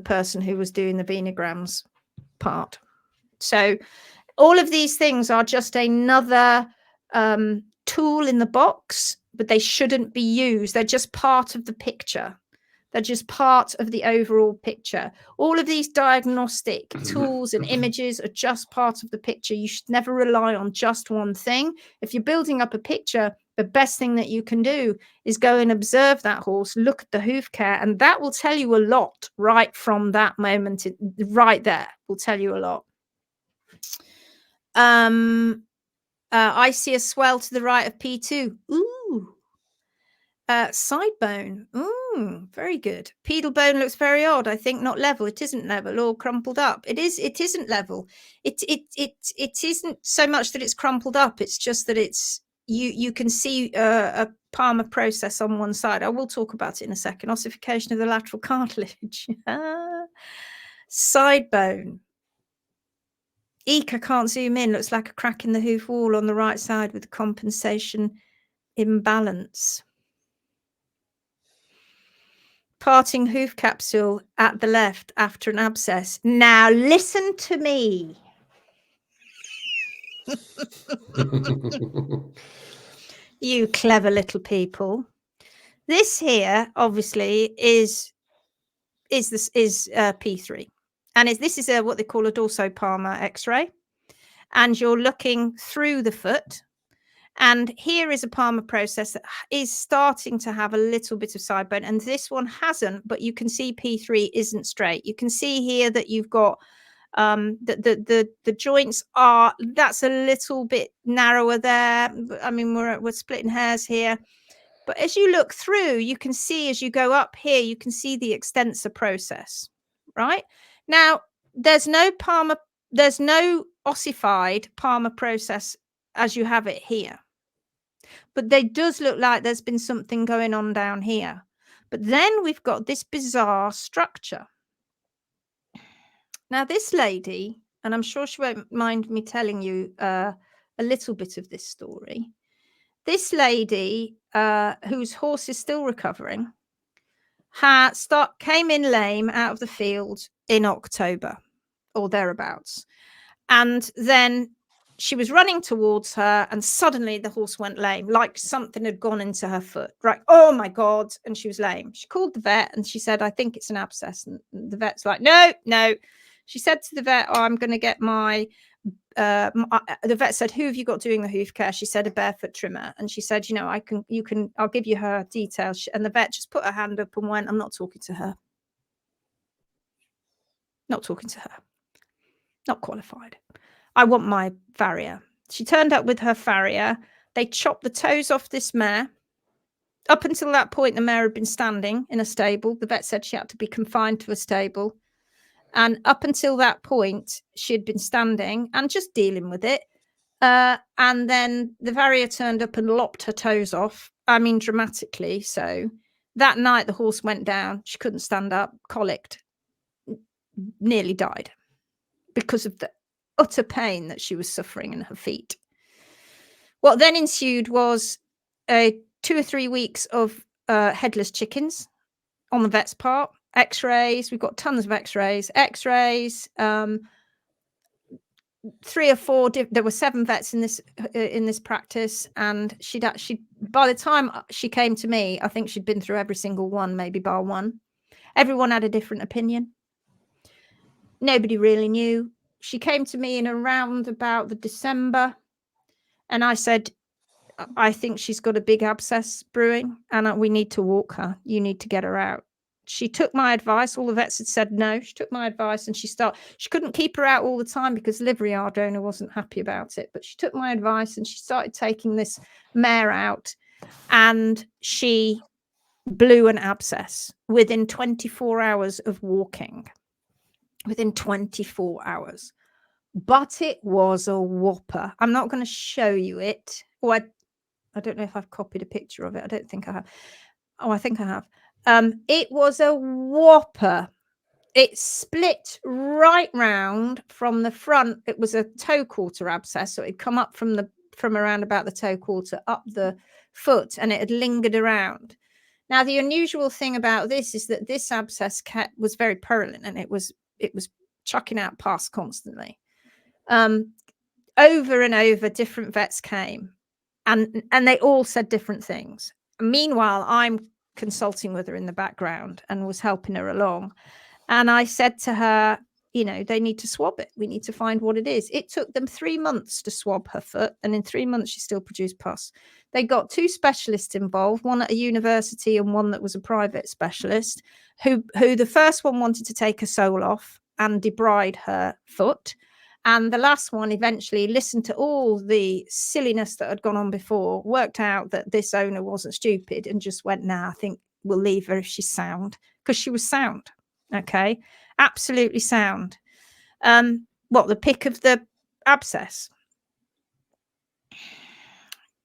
person who was doing the venograms part. So all of these things are just another tool in the box, but they shouldn't be used. They're just part of the picture. They're just part of the overall picture. All of these diagnostic tools and images are just part of the picture. You should never rely on just one thing. If you're building up a picture, the best thing that you can do is go and observe that horse, look at the hoof care, and that will tell you a lot right from that moment. Right there will tell you a lot. I see a swell to the right of P2. Ooh. Side bone. Ooh, very good. Pedal bone looks very odd. I think not level. It isn't level, or crumpled up. It isn't level. It isn't so much that it's crumpled up. It's just that it's you can see a palmar process on one side. I will talk about it in a second. Ossification of the lateral cartilage. Side bone. Eek, I can't zoom in. Looks like a crack in the hoof wall on the right side with compensation imbalance. Parting hoof capsule at the left after an abscess. Now listen to me. You clever little people. This here obviously is P3, and this is what they call a dorsopalmar X-ray, and you're looking through the foot. And here is a palmar process that is starting to have a little bit of side bone, and this one hasn't, but you can see P3 isn't straight. You can see here that you've got the joints are, that's a little bit narrower there. I mean, we're splitting hairs here. But as you look through, you can see, as you go up here, you can see the extensor process, right? Now, there's no ossified palmar process as you have it here. But they does look like there's been something going on down here. But then we've got this bizarre structure. Now, this lady, and I'm sure she won't mind me telling you a little bit of this story. This lady, whose horse is still recovering, came in lame out of the field in October or thereabouts. And then she was running towards her, and suddenly the horse went lame, like something had gone into her foot. Right. Oh my God. And she was lame. She called the vet and she said, I think it's an abscess. And the vet's like, no. She said to the vet, oh, I'm going to get my, the vet said, who have you got doing the hoof care? She said, a barefoot trimmer. And she said, you know, I'll give you her details. And the vet just put her hand up and went, I'm not talking to her. Not talking to her. Not qualified. I want my farrier. She turned up with her farrier. They chopped the toes off this mare. Up until that point, the mare had been standing in a stable. The vet said she had to be confined to a stable. And up until that point, she had been standing and just dealing with it. And then the farrier turned up and lopped her toes off. I mean, dramatically. So that night, the horse went down. She couldn't stand up, colicked, nearly died because of the utter pain that she was suffering in her feet. What then ensued was 2 or 3 weeks of headless chickens on the vet's part. X-rays. We've got tons of X-rays. 3 or 4. There were 7 vets in this practice, and she'd actually, by the time she came to me, I think she'd been through every single one, maybe bar one. Everyone had a different opinion. Nobody really knew. She came to me in around about the December, and I said, I think she's got a big abscess brewing, and we need to walk her. You need to get her out. She took my advice. All the vets had said no. She took my advice, and she couldn't keep her out all the time because the livery yard owner wasn't happy about it. But she took my advice, and she started taking this mare out, and she blew an abscess within 24 hours of walking. Within 24 hours. But it was a whopper. I'm not going to show you it. Oh, I don't know if I've copied a picture of it. I don't think I have. Oh, I think I have. It was a whopper. It split right round from the front. It was a toe quarter abscess. So it'd come up from around about the toe quarter up the foot, and it had lingered around. Now, the unusual thing about this is that this abscess was very purulent, and it was chucking out pus constantly. Over and over, different vets came, and they all said different things. Meanwhile, I'm consulting with her in the background and was helping her along. And I said to her, you know, they need to swab it. We need to find what it is. It took them 3 months to swab her foot, and in 3 months, she still produced pus. They got 2 specialists involved, one at a university and one that was a private specialist, who the first one wanted to take her sole off and debride her foot. And the last one eventually listened to all the silliness that had gone on before, worked out that this owner wasn't stupid, and just went, nah, I think we'll leave her if she's sound, because she was sound. Okay. Absolutely sound. What, the pick of the abscess?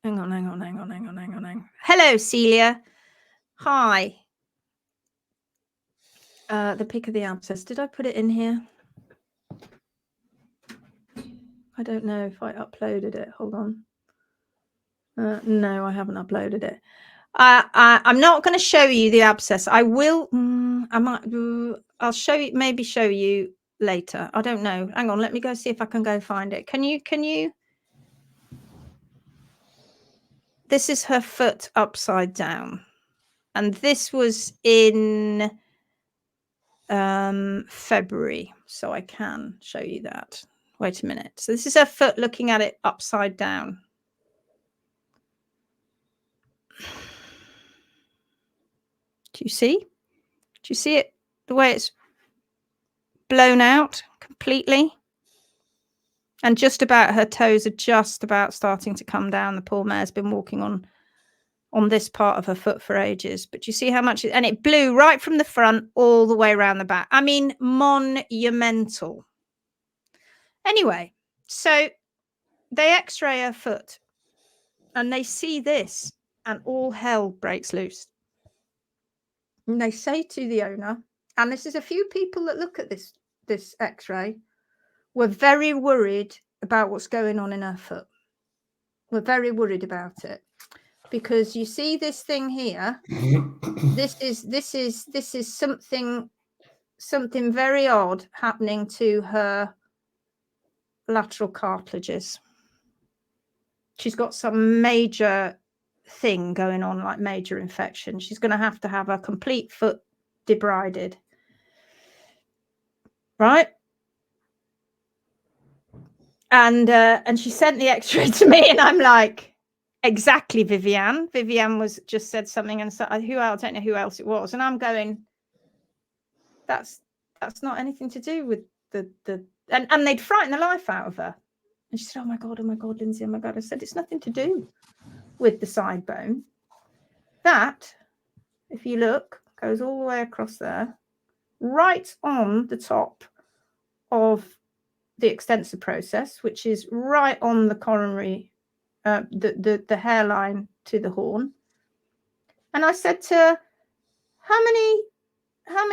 Hang on. Hello, Celia. Hi. The pick of the abscess. Did I put it in here? I don't know if I uploaded it. Hold on. No, I haven't uploaded it. I'm not going to show you the abscess. I will. I'll show you. Maybe show you later. I don't know. Hang on. Let me go see if I can go find it. Can you? This is her foot upside down, and this was in February, so I can show you that. Wait a minute. So this is her foot looking at it upside down. Do you see? Do you see it? The way it's blown out completely? And just about her toes are just about starting to come down. The poor mare's been walking on on this part of her foot for ages. But you see how much, and it blew right from the front all the way around the back. I mean, monumental. Anyway, so they x-ray her foot and they see this, and all hell breaks loose. And they say to the owner, and this is a few people that look at this x-ray, we're very worried about what's going on in her foot. We're very worried about it, because you see this thing here. This is something very odd happening to her lateral cartilages. She's got some major thing going on, like major infection. She's going to have a complete foot debrided, right? And she sent the x-ray to me, and I'm like, exactly, Vivian. Vivian was just said something, and so who else? I don't know who else it was, and I'm going, that's not anything to do with and they'd frightened the life out of her. And she said, oh my god, Lindsay, oh my god. I said, it's nothing to do with the side bone. That, if you look, goes all the way across there, right on the top of the extensor process, which is right on the coronary, the hairline to the horn. And I said to her, how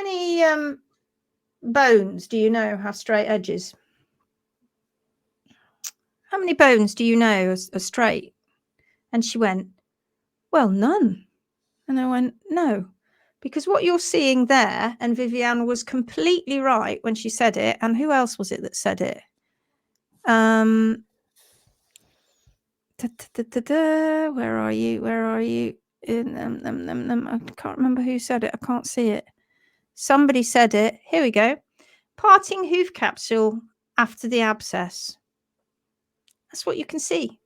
many bones do you know have straight edges? How many bones do you know are straight? And she went, well, none. And I went, no, because what you're seeing there, and Vivian was completely right when she said it. And who else was it that said it? Where are you? I can't remember who said it. I can't see it. Somebody said it. Here we go. Parting hoof capsule after the abscess. That's what you can see.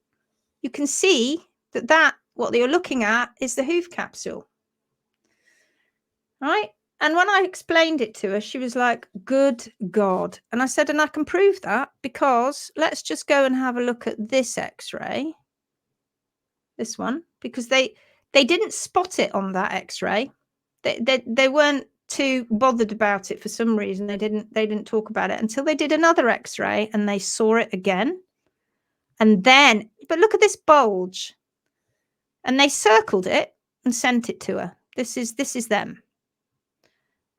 You can see that what you're looking at is the hoof capsule. Right? And when I explained it to her, she was like, good God. And I said, and I can prove that, because let's just go and have a look at this x-ray. This one, because they didn't spot it on that x-ray. They weren't too bothered about it for some reason. They didn't talk about it until they did another x-ray, and they saw it again. And then, but look at this bulge. And they circled it and sent it to her. This is them.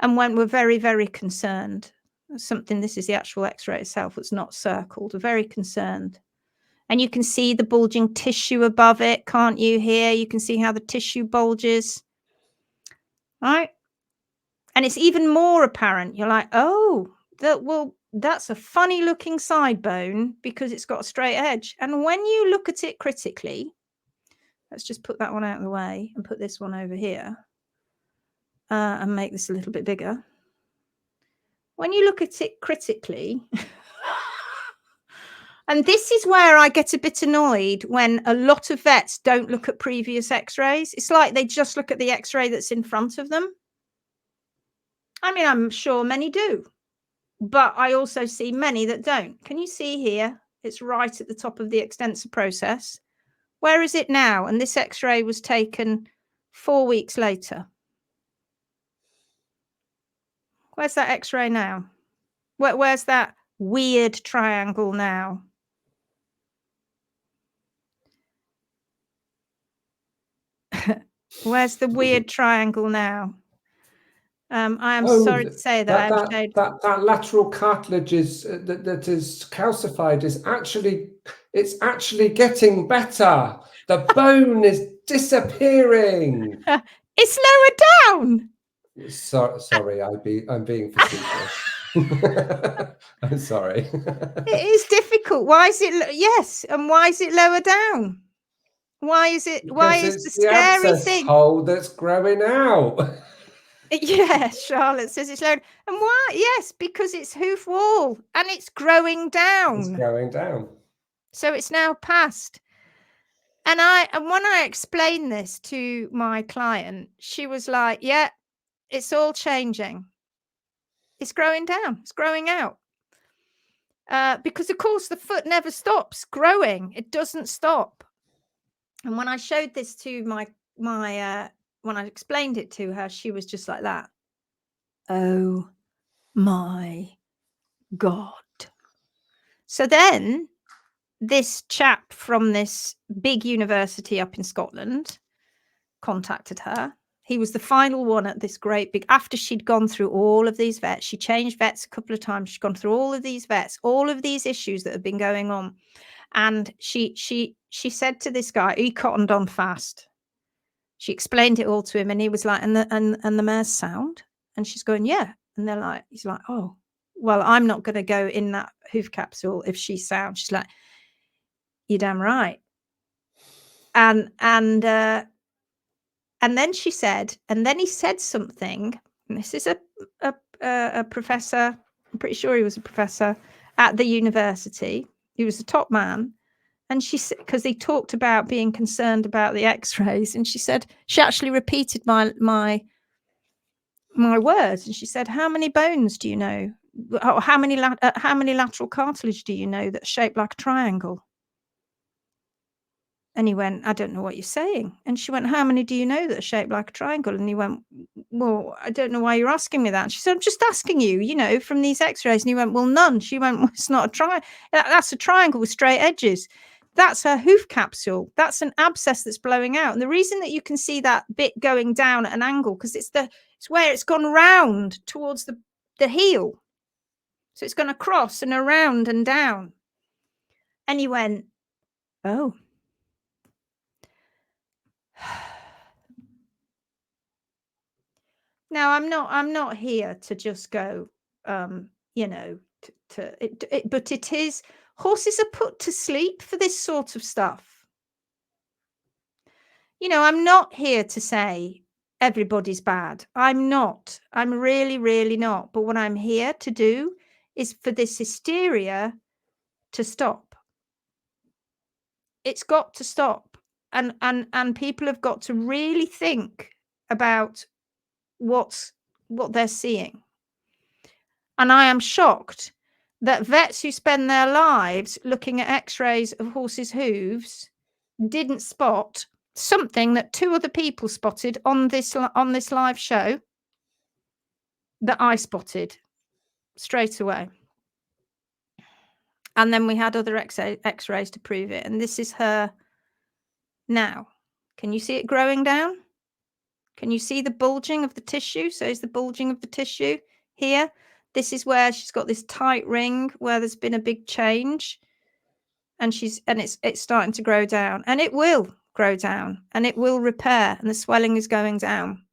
And when we're very, very concerned, this is the actual x-ray itself that's not circled. We're very concerned. And you can see the bulging tissue above it, can't you? Here, you can see how the tissue bulges. Right? And it's even more apparent. You're like, oh, that's a funny looking side bone because it's got a straight edge. And when you look at it critically, let's just put that one out of the way and put this one over here and make this a little bit bigger. When you look at it critically, and this is where I get a bit annoyed when a lot of vets don't look at previous x-rays. It's like they just look at the x-ray that's in front of them. I mean, I'm sure many do, but I also see many that don't. Can you see here? It's right at the top of the extensor process. Where is it now? And this x-ray was taken 4 weeks later. Where's that x-ray now? Where's that weird triangle now? Where's the weird triangle now? I am sorry to say that that lateral cartilage is that is calcified is actually getting better. The bone is disappearing. It's lower down. Sorry, I'm being facetious. I'm sorry. It is difficult. Why is it? Yes, and why is it lower down? Why is it? Why is the scary thing? Hole that's growing out. Yeah, Charlotte says it's low. And why? Yes, because it's hoof wall and it's growing down. It's growing down. So it's now past. And when I explained this to my client, she was like, yeah, it's all changing. It's growing down. It's growing out. Because, of course, the foot never stops growing. It doesn't stop. And when I showed this to my when I explained it to her, she was just like that. Oh my God. So then this chap from this big university up in Scotland contacted her. He was the final one at this great big, after she'd gone through all of these vets, she changed vets a couple of times. She'd gone through all of these vets, all of these issues that have been going on. And she said to this guy, he cottoned on fast. She explained it all to him, and he was like, and the mare's sound? And she's going, yeah. And they're like, he's like, oh, well, I'm not going to go in that hoof capsule if she's sound. She's like, you're damn right. And then she said, and then he said something. And this is a professor. I'm pretty sure he was a professor at the university. He was a top man. And she said, because he talked about being concerned about the X-rays, and she said she actually repeated my words, and she said, "How many bones do you know? Or how many lateral cartilage do you know that's shaped like a triangle?" And he went, "I don't know what you're saying." And she went, "How many do you know that are shaped like a triangle?" And he went, "Well, I don't know why you're asking me that." And she said, "I'm just asking you, from these X-rays." And he went, "Well, none." She went, "Well, it's not a triangle. That's a triangle with straight edges. That's a hoof capsule. That's an abscess that's blowing out." And the reason that you can see that bit going down at an angle, because it's where it's gone round towards the heel. So it's gone across and around and down. And he went, "Oh." Now, I'm not here to just go, but it is, horses are put to sleep for this sort of stuff. I'm not here to say everybody's bad. I'm not. I'm really, really not. But what I'm here to do is for this hysteria to stop. It's got to stop. And people have got to really think about what they're seeing. And I am shocked that vets who spend their lives looking at X-rays of horses' hooves didn't spot something that 2 other people spotted on this live show that I spotted straight away. And then we had other X-rays to prove it. And this is her now. Can you see it growing down? Can you see the bulging of the tissue? So is the bulging of the tissue here? This is where she's got this tight ring where there's been a big change, and it's starting to grow down, and it will grow down, and it will repair, and the swelling is going down.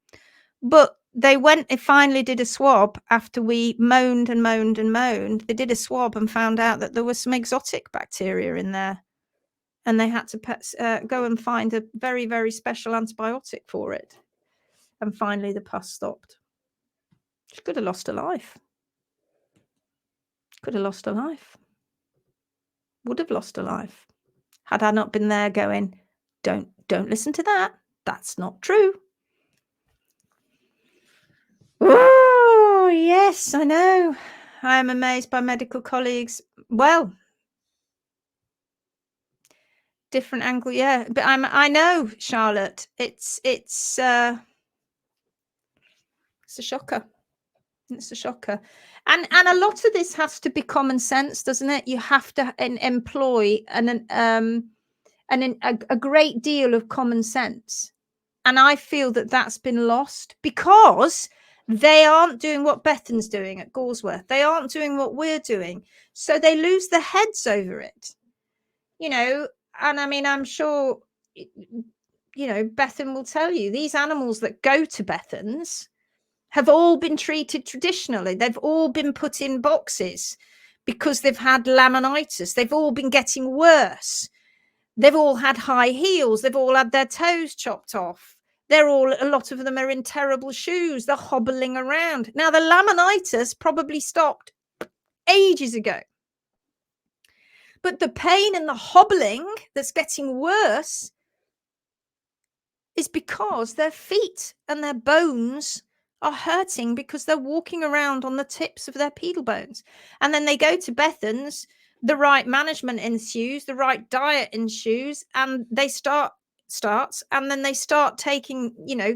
But they finally did a swab after we moaned and moaned and moaned. They did a swab and found out that there was some exotic bacteria in there, and they had to go and find a very, very special antibiotic for it. And finally, the pus stopped. She could have lost her life. Could have lost her life. Would have lost her life. Had I not been there going, don't listen to that. That's not true. Oh, yes, I know. I am amazed by medical colleagues. Well, different angle, yeah. But I know, Charlotte. It's a shocker. It's a shocker. And a lot of this has to be common sense, doesn't it? You have to employ a great deal of common sense. And I feel that that's been lost because they aren't doing what Bethan's doing at Gawsworth. They aren't doing what we're doing. So they lose their heads over it. And I mean, I'm sure, Bethan will tell you, these animals that go to Bethan's have all been treated traditionally. They've all been put in boxes because they've had laminitis. They've all been getting worse. They've all had high heels. They've all had their toes chopped off. A lot of them are in terrible shoes. They're hobbling around. Now, the laminitis probably stopped ages ago. But the pain and the hobbling that's getting worse is because their feet and their bones are hurting because they're walking around on the tips of their pedal bones. And then they go to Bethan's, the right management ensues, the right diet ensues, and they start starts, and then they start taking, you know,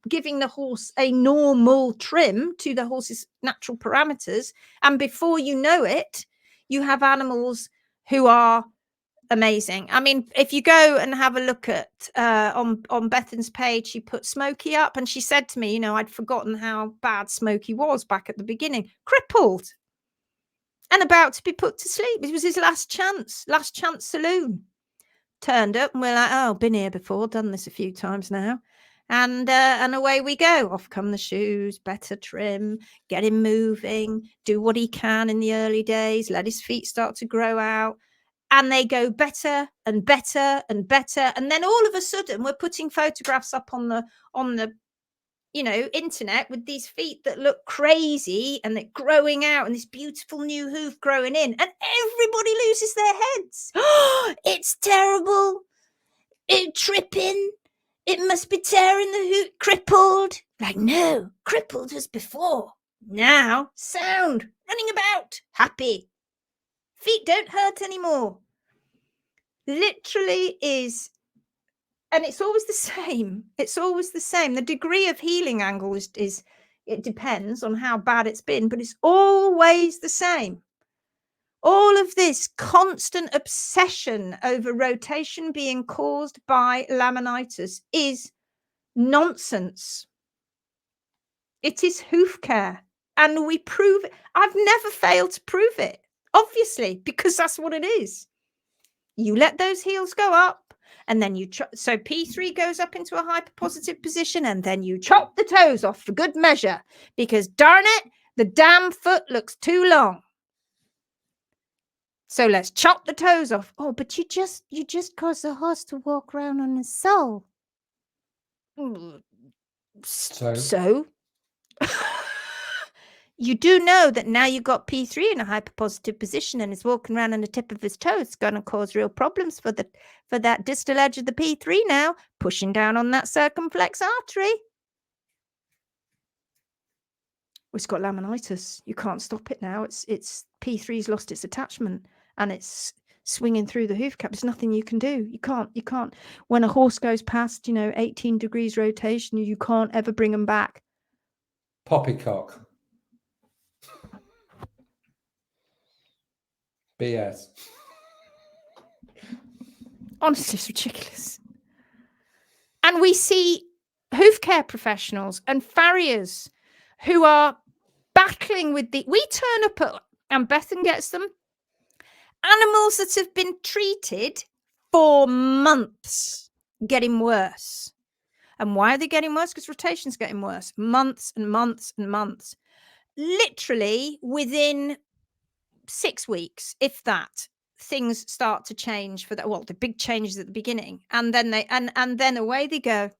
giving the horse a normal trim to the horse's natural parameters, and before you know it, you have animals who are amazing. I mean, if you go and have a look at on Bethan's page, she put Smokey up, and she said to me, you know, I'd forgotten how bad Smokey was back at the beginning, crippled and about to be put to sleep. It was his last chance saloon. Turned up, and we're like, oh, been here before, done this a few times now, and away we go. Off come the shoes, better trim, get him moving, do what he can in the early days, let his feet start to grow out, and they go better and better and better. And then all of a sudden, we're putting photographs up on the you know, internet with these feet that look crazy, and they're growing out, and this beautiful new hoof growing in, and everybody loses their heads. Oh, it's terrible. It tripping. It must be tearing the hoof. Crippled. Like, no, crippled was before. Now, sound, running about, happy. Feet don't hurt anymore. Literally is. And it's always the same. It's always the same. The degree of healing angle is it depends on how bad it's been, but it's always the same. All of this constant obsession over rotation being caused by laminitis is nonsense. It is hoof care, and we prove it. I've never failed to prove it, obviously, because that's what it is. You let those heels go up, and then you so P3 goes up into a hyperpositive position, and then you chop the toes off for good measure, because darn it, the damn foot looks too long. So let's chop the toes off. Oh, but you just cause the horse to walk around on his sole. So you do know that now you've got P3 in a hyperpositive position and is walking around on the tip of his toe. It's going to cause real problems for that distal edge of the P3 now, pushing down on that circumflex artery. It's got laminitis. You can't stop it now. It's P3's lost its attachment, and it's swinging through the hoof cap. There's nothing you can do. You can't. When a horse goes past, 18 degrees rotation, you can't ever bring them back. Poppycock. BS. Honestly, it's ridiculous. And we see hoof care professionals and farriers who are battling with we turn up at, and Bethan gets them, animals that have been treated for months getting worse. And why are they getting worse? Because rotation's getting worse. Months and months and months. Literally within 6 weeks, if that, things start to change for that. Well, the big changes at the beginning, and then and then away they go.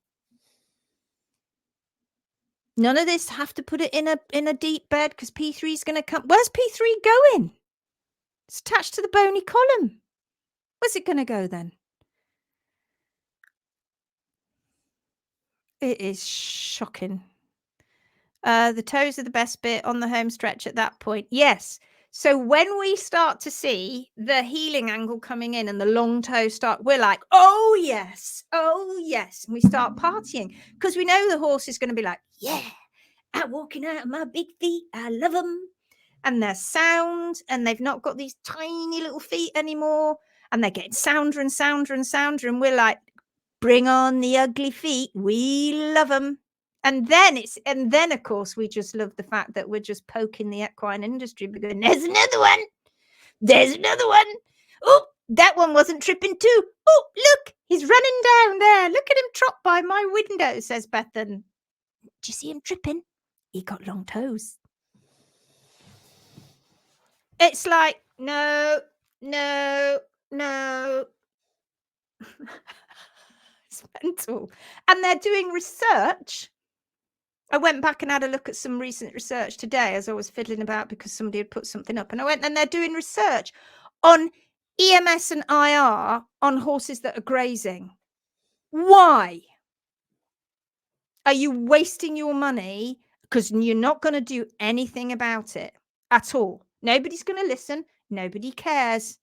None of this, have to put it in a deep bed because P3 is going to come. Where's P3 going? It's attached to the bony column. Where's it going to go then? It is shocking. The toes are the best bit on the home stretch at that point. Yes. So when we start to see the healing angle coming in and the long toes we're like, oh yes. And we start partying because we know the horse is going to be like, yeah, I'm walking out of my big feet. I love them. And they're sound, and they've not got these tiny little feet anymore. And they're getting sounder and sounder and sounder. And we're like, bring on the ugly feet. We love them. And then of course we just love the fact that we're just poking the equine industry because there's another one. Oh, that one wasn't tripping too. Oh, look, he's running down there. Look at him trot by my window, says Bethan. Do you see him tripping? He got long toes. It's like, no. It's mental. And they're doing research. I went back and had a look at some recent research today as I was fiddling about because somebody had put something up. And I went, and they're doing research on EMS and IR on horses that are grazing. Why? Are you wasting your money? Because you're not going to do anything about it at all. Nobody's going to listen. Nobody cares.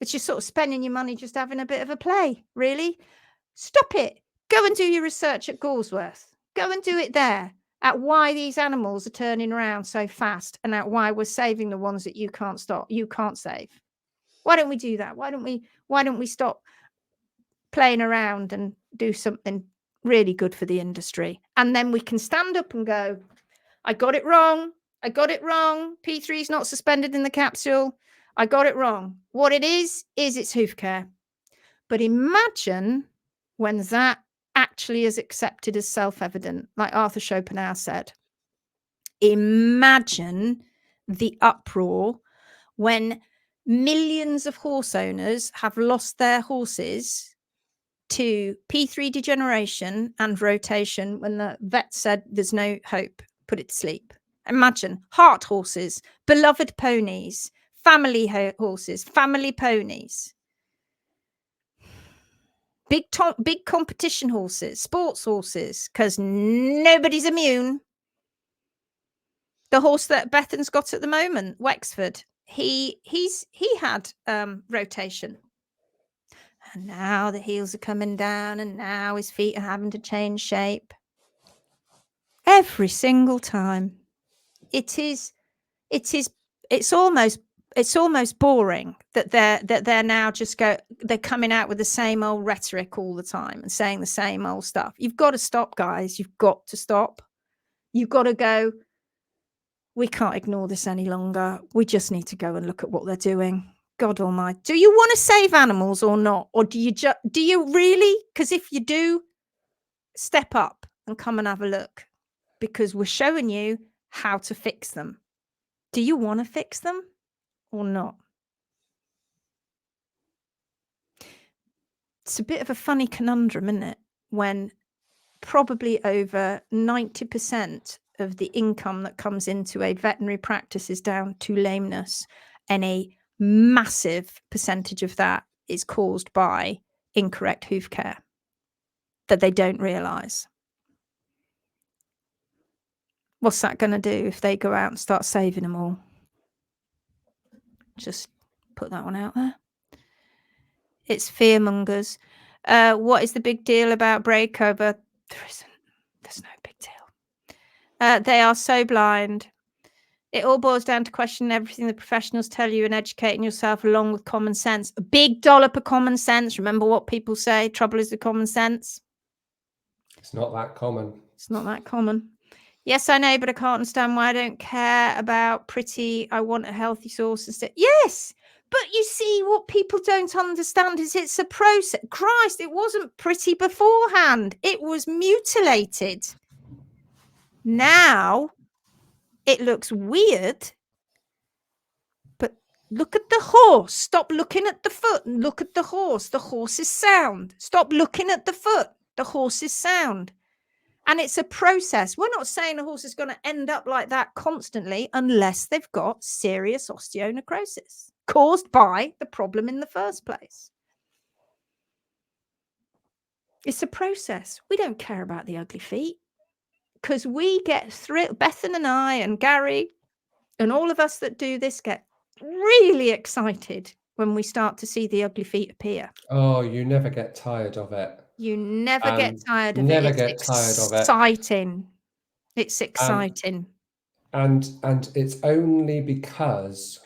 But you're sort of spending your money just having a bit of a play, really. Stop it. Go and do your research at Galsworth. Go and do it there at why these animals are turning around so fast and at why we're saving the ones that you can't stop, you can't save. Why don't we do that? Why don't we stop playing around and do something really good for the industry? And then we can stand up and go, I got it wrong. I got it wrong. P3 is not suspended in the capsule. I got it wrong. What it is it's hoof care. But imagine when that actually is accepted as self-evident, like Arthur Schopenhauer said. Imagine the uproar when millions of horse owners have lost their horses to P3 degeneration and rotation when the vet said there's no hope, put it to sleep. Imagine heart horses, beloved ponies, family horses, family ponies, big competition horses, sports horses, because nobody's immune. The horse that Bethan's got at the moment, Wexford, he had rotation. And now the heels are coming down and now his feet are having to change shape. Every single time. It's almost boring that they're now they're coming out with the same old rhetoric all the time and saying the same old stuff. You've got to stop, guys. You've got to stop. You've got to go, we can't ignore this any longer. We just need to go and look at what they're doing. God almighty. Do you want to save animals or not? Or do you really? Because if you do, step up and come and have a look, because we're showing you how to fix them. Do you want to fix them or not? It's a bit of a funny conundrum, isn't it? When probably over 90% of the income that comes into a veterinary practice is down to lameness, and a massive percentage of that is caused by incorrect hoof care that they don't realise. What's that going to do if they go out and start saving them all? Just put that one out there. It's fearmongers. What is the big deal about breakover? There isn't. There's no big deal. They are so blind. It all boils down to questioning everything the professionals tell you and educating yourself along with common sense. A big dollop of common sense. Remember what people say? Trouble is the common sense. It's not that common. It's not that common. Yes, I know, but I can't understand why I don't care about pretty. I want a healthy source instead. Yes, but you see, what people don't understand is it's a process. Christ, it wasn't pretty beforehand. It was mutilated. Now it looks weird, but look at the horse. Stop looking at the foot and look at the horse. The horse is sound. Stop looking at the foot. The horse is sound. And it's a process. We're not saying a horse is going to end up like that constantly unless they've got serious osteonecrosis caused by the problem in the first place. It's a process. We don't care about the ugly feet because we get thrilled. Bethan and I and Gary and all of us that do this get really excited when we start to see the ugly feet appear. Oh, you never get tired of it. You never get tired of it. Never get tired of it. Exciting. It's exciting. And it's only because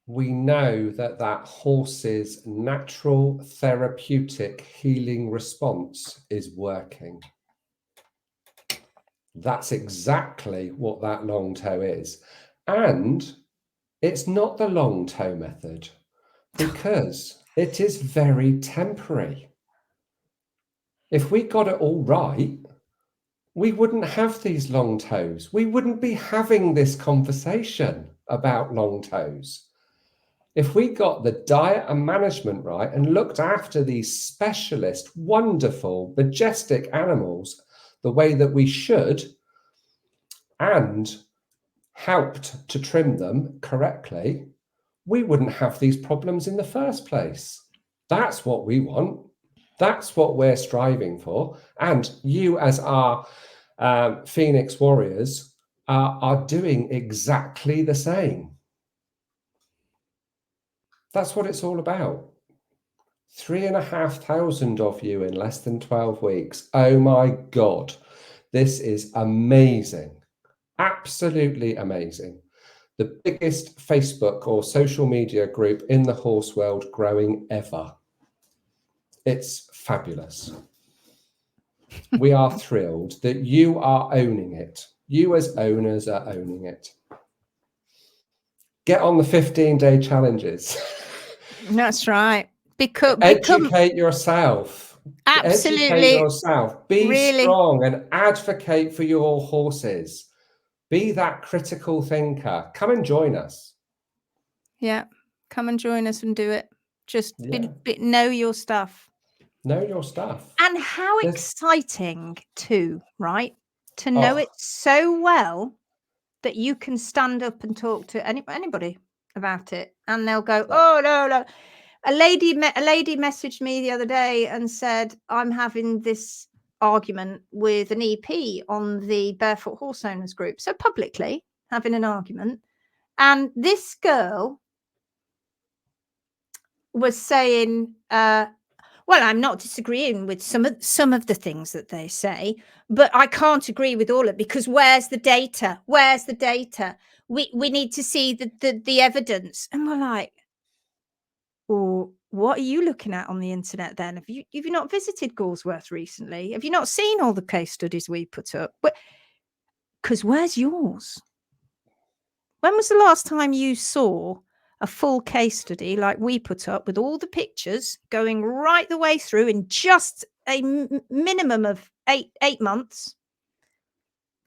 we know that horse's natural therapeutic healing response is working. That's exactly what that long toe is. And it's not the long toe method, because it is very temporary. If we got it all right, we wouldn't have these long toes. We wouldn't be having this conversation about long toes. If we got the diet and management right and looked after these specialist, wonderful, majestic animals the way that we should, and helped to trim them correctly, we wouldn't have these problems in the first place. That's what we want. That's what we're striving for. And you, as our Phoenix Warriors, are doing exactly the same. That's what it's all about. 3,500 of you in less than 12 weeks. Oh my God. This is amazing. Absolutely amazing. The biggest Facebook or social media group in the horse world growing ever. It's fabulous. We are thrilled that you are owning it. You as owners are owning it. Get on the 15-day challenges. That's right. Become Educate yourself. absolutely. Educate yourself. Be Really. strong and advocate for your horses. Be that critical thinker. Come and join us. Yeah. Come and join us and do it. Just know your stuff. Know your stuff. And how exciting too, right? To know it so well that you can stand up and talk to anybody about it, and they'll go, "Oh no." A lady messaged me the other day and said, "I'm having this argument with an EP on the Barefoot Horse Owners group." So publicly having an argument, and this girl was saying, well, I'm not disagreeing with some of the things that they say, but I can't agree with all of it because where's the data? Where's the data? We need to see the evidence. And we're like, well, what are you looking at on the internet then? Have you not visited Galsworth recently? Have you not seen all the case studies we put up? Because where's yours? When was the last time you saw a full case study like we put up with all the pictures going right the way through in just a minimum of eight months?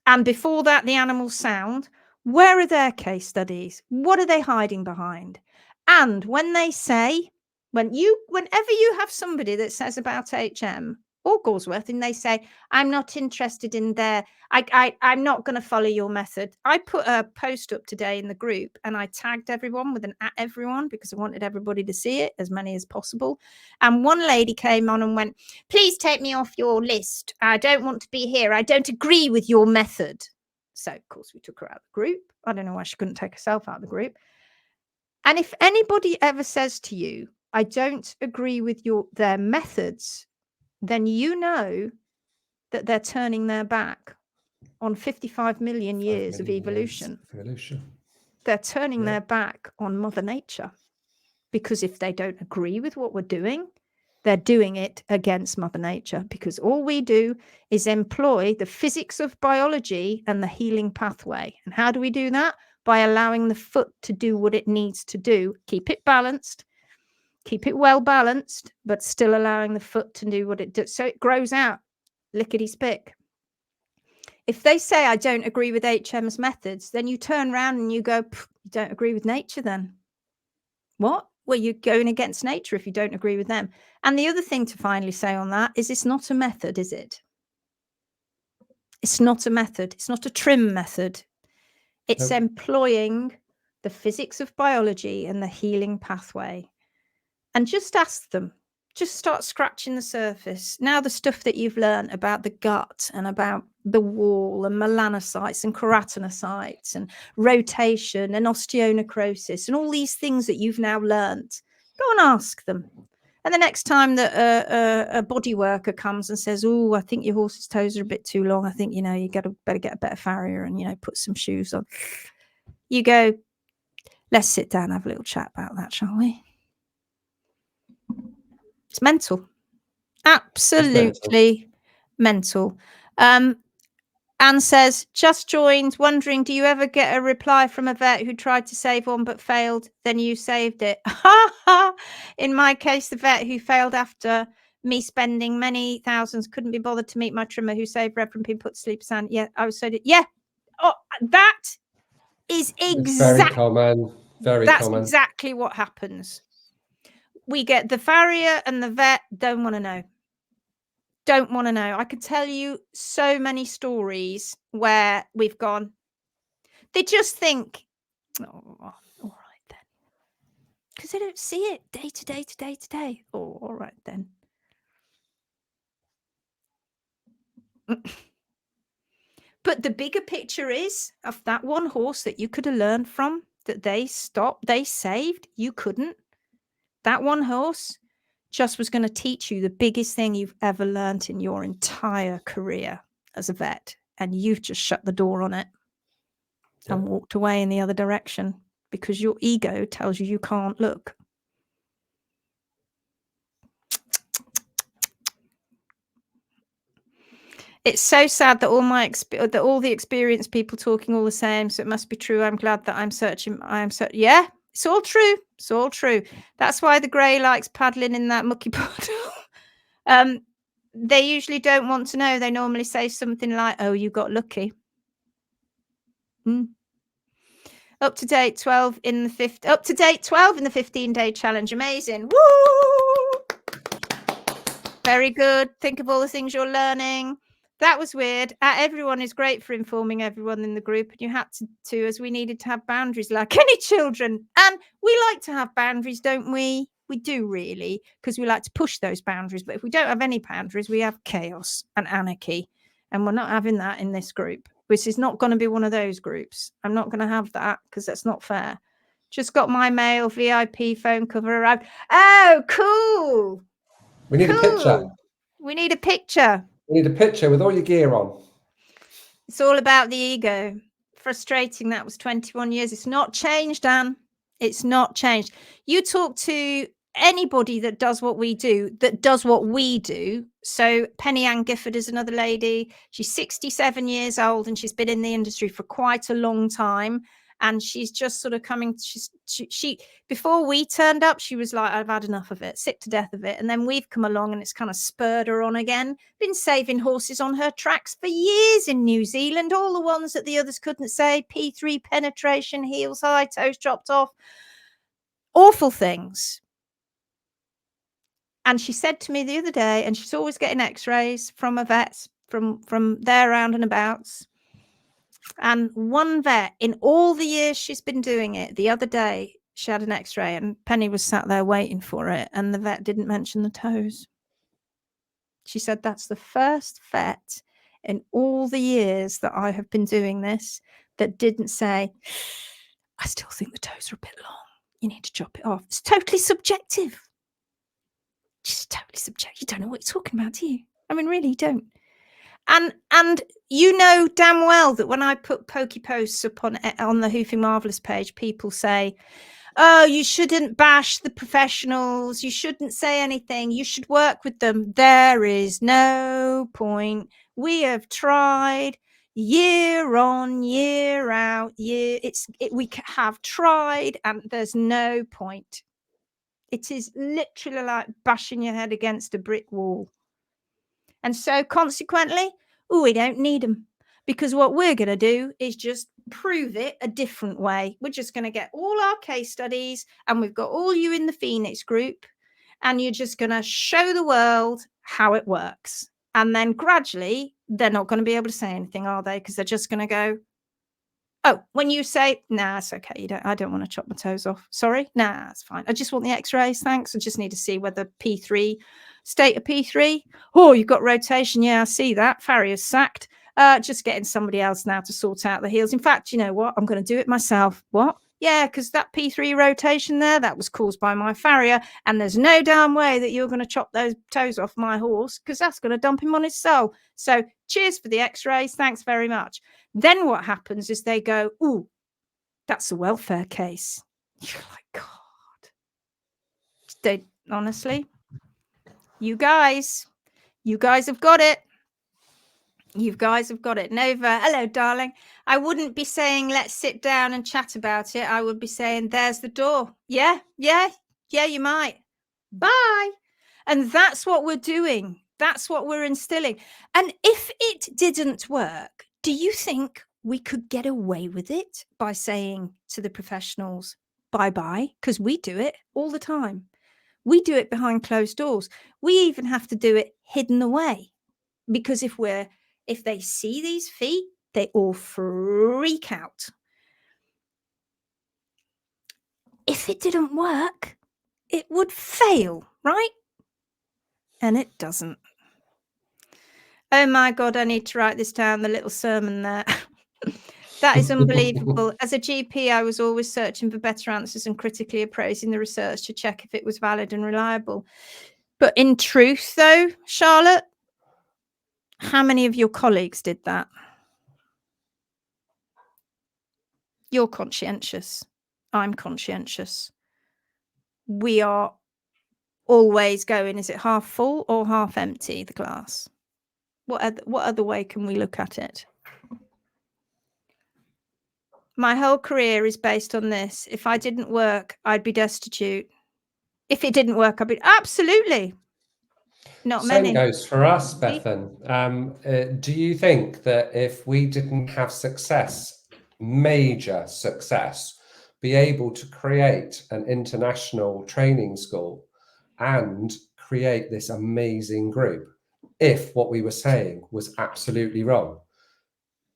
And before that, the animals sound. Where are their case studies? What are they hiding behind? And when they say, whenever you have somebody that says about HM or Galsworth and they say, I'm not interested in I'm not going to follow your method. I put a post up today in the group and I tagged everyone with an at everyone because I wanted everybody to see it, as many as possible. And one lady came on and went, please take me off your list. I don't want to be here. I don't agree with your method. So, of course, we took her out of the group. I don't know why she couldn't take herself out of the group. And if anybody ever says to you, I don't agree with their methods, then you know that they're turning their back on 55 million years of evolution. They're turning their back on Mother Nature. Because if they don't agree with what we're doing, they're doing it against Mother Nature. Because all we do is employ the physics of biology and the healing pathway. And how do we do that? By allowing the foot to do what it needs to do. Keep it balanced. Keep it well balanced, but still allowing the foot to do what it does. So it grows out lickety-spit. If they say, I don't agree with HM's methods, then you turn around and you go, you don't agree with nature then? What? Well, you're going against nature if you don't agree with them. And the other thing to finally say on that is it's not a method, is it? It's not a method. It's not a trim method. It's employing the physics of biology and the healing pathway. And just ask them, just start scratching the surface. Now the stuff that you've learned about the gut and about the wall and melanocytes and keratinocytes and rotation and osteonecrosis and all these things that you've now learned, go and ask them. And the next time that a body worker comes and says, oh, I think your horse's toes are a bit too long. I think, you better get a better farrier and, put some shoes on. You go, let's sit down and have a little chat about that, shall we? It's mental. Absolutely mental. Anne says, just joined, wondering, do you ever get a reply from a vet who tried to save one but failed? Then you saved it. In my case, the vet who failed after me spending many thousands couldn't be bothered to meet my trimmer who saved Reverend being put to sleep. Sand. Yeah, I was so. Yeah. Oh, that is very common. That's exactly what happens. We get the farrier and the vet don't want to know. Don't want to know. I could tell you so many stories where we've gone, they just think, oh, all right then. Because they don't see it day to day to day to day. Oh, all right then. But the bigger picture is of that one horse that you could have learned from, that they stopped, they saved, you couldn't. That one horse, just was going to teach you the biggest thing you've ever learnt in your entire career as a vet, and you've just shut the door on it and walked away in the other direction because your ego tells you can't look. It's so sad that all the experienced people talking all the same. So it must be true. I'm glad that I'm searching. Yeah, it's all true. It's all true. That's why the grey likes paddling in that mucky puddle. They usually don't want to know. They normally say something like, "Oh, you got lucky." Up to date 12 in the 15-day challenge. Amazing. Woo! Very good. Think of all the things you're learning. That was weird. Everyone is great for informing everyone in the group, and you had to, as we needed to have boundaries like any children. And we like to have boundaries, don't we? We do, really, because we like to push those boundaries. But if we don't have any boundaries, we have chaos and anarchy. And we're not having that in this group. This is not going to be one of those groups. I'm not going to have that because that's not fair. Just got my mail, VIP phone cover arrived. Oh, cool. We need a picture. We need a picture. We need a picture with all your gear on. It's all about the ego. Frustrating. That was 21 years. It's not changed, Dan. It's not changed. You talk to anybody that does what we do, So Penny Ann Gifford is another lady. She's 67 years old and she's been in the industry for quite a long time. And she's just sort of coming. She before we turned up, she was like, I've had enough of it, sick to death of it. And then we've come along and it's kind of spurred her on again. Been saving horses on her tracks for years in New Zealand, all the ones that the others couldn't say. P3 penetration, heels high, toes chopped off. Awful things. And she said to me the other day, and she's always getting x-rays from a vet from there round and abouts. And one vet in all the years she's been doing it, the other day she had an x-ray and Penny was sat there waiting for it and the vet didn't mention the toes. She said, that's the first vet in all the years that I have been doing this that didn't say, I still think the toes are a bit long. You need to chop it off. It's totally subjective. Just totally subjective. You don't know what you're talking about, do you? I mean, really, you don't. And you know damn well that when I put pokey posts up on the Hoofing Marvellous page, people say, oh, you shouldn't bash the professionals. You shouldn't say anything. You should work with them. There is no point. We have tried year on, year out, we have tried and there's no point. It is literally like bashing your head against a brick wall. And so consequently, we don't need them because what we're going to do is just prove it a different way. We're just going to get all our case studies and we've got all you in the Phoenix group and you're just going to show the world how it works. And then gradually, they're not going to be able to say anything, are they? Because they're just going to go, oh, when you say, nah, it's okay. I don't want to chop my toes off. Sorry. Nah, it's fine. I just want the x-rays. Thanks. I just need to see whether P3, state of P3. Oh, you've got rotation. Yeah, I see that. Farrier's sacked. Just getting somebody else now to sort out the heels. In fact, you know what? I'm going to do it myself. What? Yeah, because that P3 rotation there, that was caused by my farrier. And there's no damn way that you're going to chop those toes off my horse because that's going to dump him on his soul. So cheers for the x-rays. Thanks very much. Then what happens is they go, ooh, that's a welfare case. You're like, God. They, honestly, you guys have got it. You guys have got it. Nova, hello, darling. I wouldn't be saying, let's sit down and chat about it. I would be saying, there's the door. Yeah, you might. Bye. And that's what we're doing. That's what we're instilling. And if it didn't work, do you think we could get away with it by saying to the professionals, bye-bye? Because we do it all the time. We do it behind closed doors. We even have to do it hidden away. Because if they see these feet, they all freak out. If it didn't work, it would fail, right? And it doesn't. Oh my God, I need to write this down, the little sermon there. That is unbelievable. As a GP, I was always searching for better answers and critically appraising the research to check if it was valid and reliable. But in truth, though, Charlotte, how many of your colleagues did that? You're conscientious. I'm conscientious. We are always going, is it half full or half empty, the glass? What other way can we look at it? My whole career is based on this. If I didn't work, I'd be destitute. If it didn't work, I'd be absolutely. Not Same many. goes for us, Bethan. Do you think that if we didn't have success, major success, be able to create an international training school and create this amazing group, if what we were saying was absolutely wrong?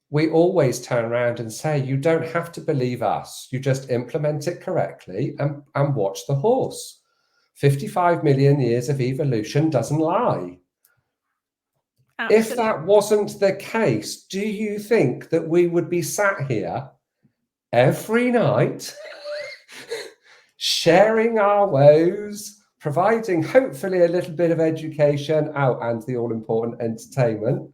We always turn around and say, you don't have to believe us. You just implement it correctly and watch the horse. 55 million years of evolution doesn't lie. Absolutely. If that wasn't the case, do you think that we would be sat here every night sharing our woes, providing hopefully a little bit of education, and the all-important entertainment?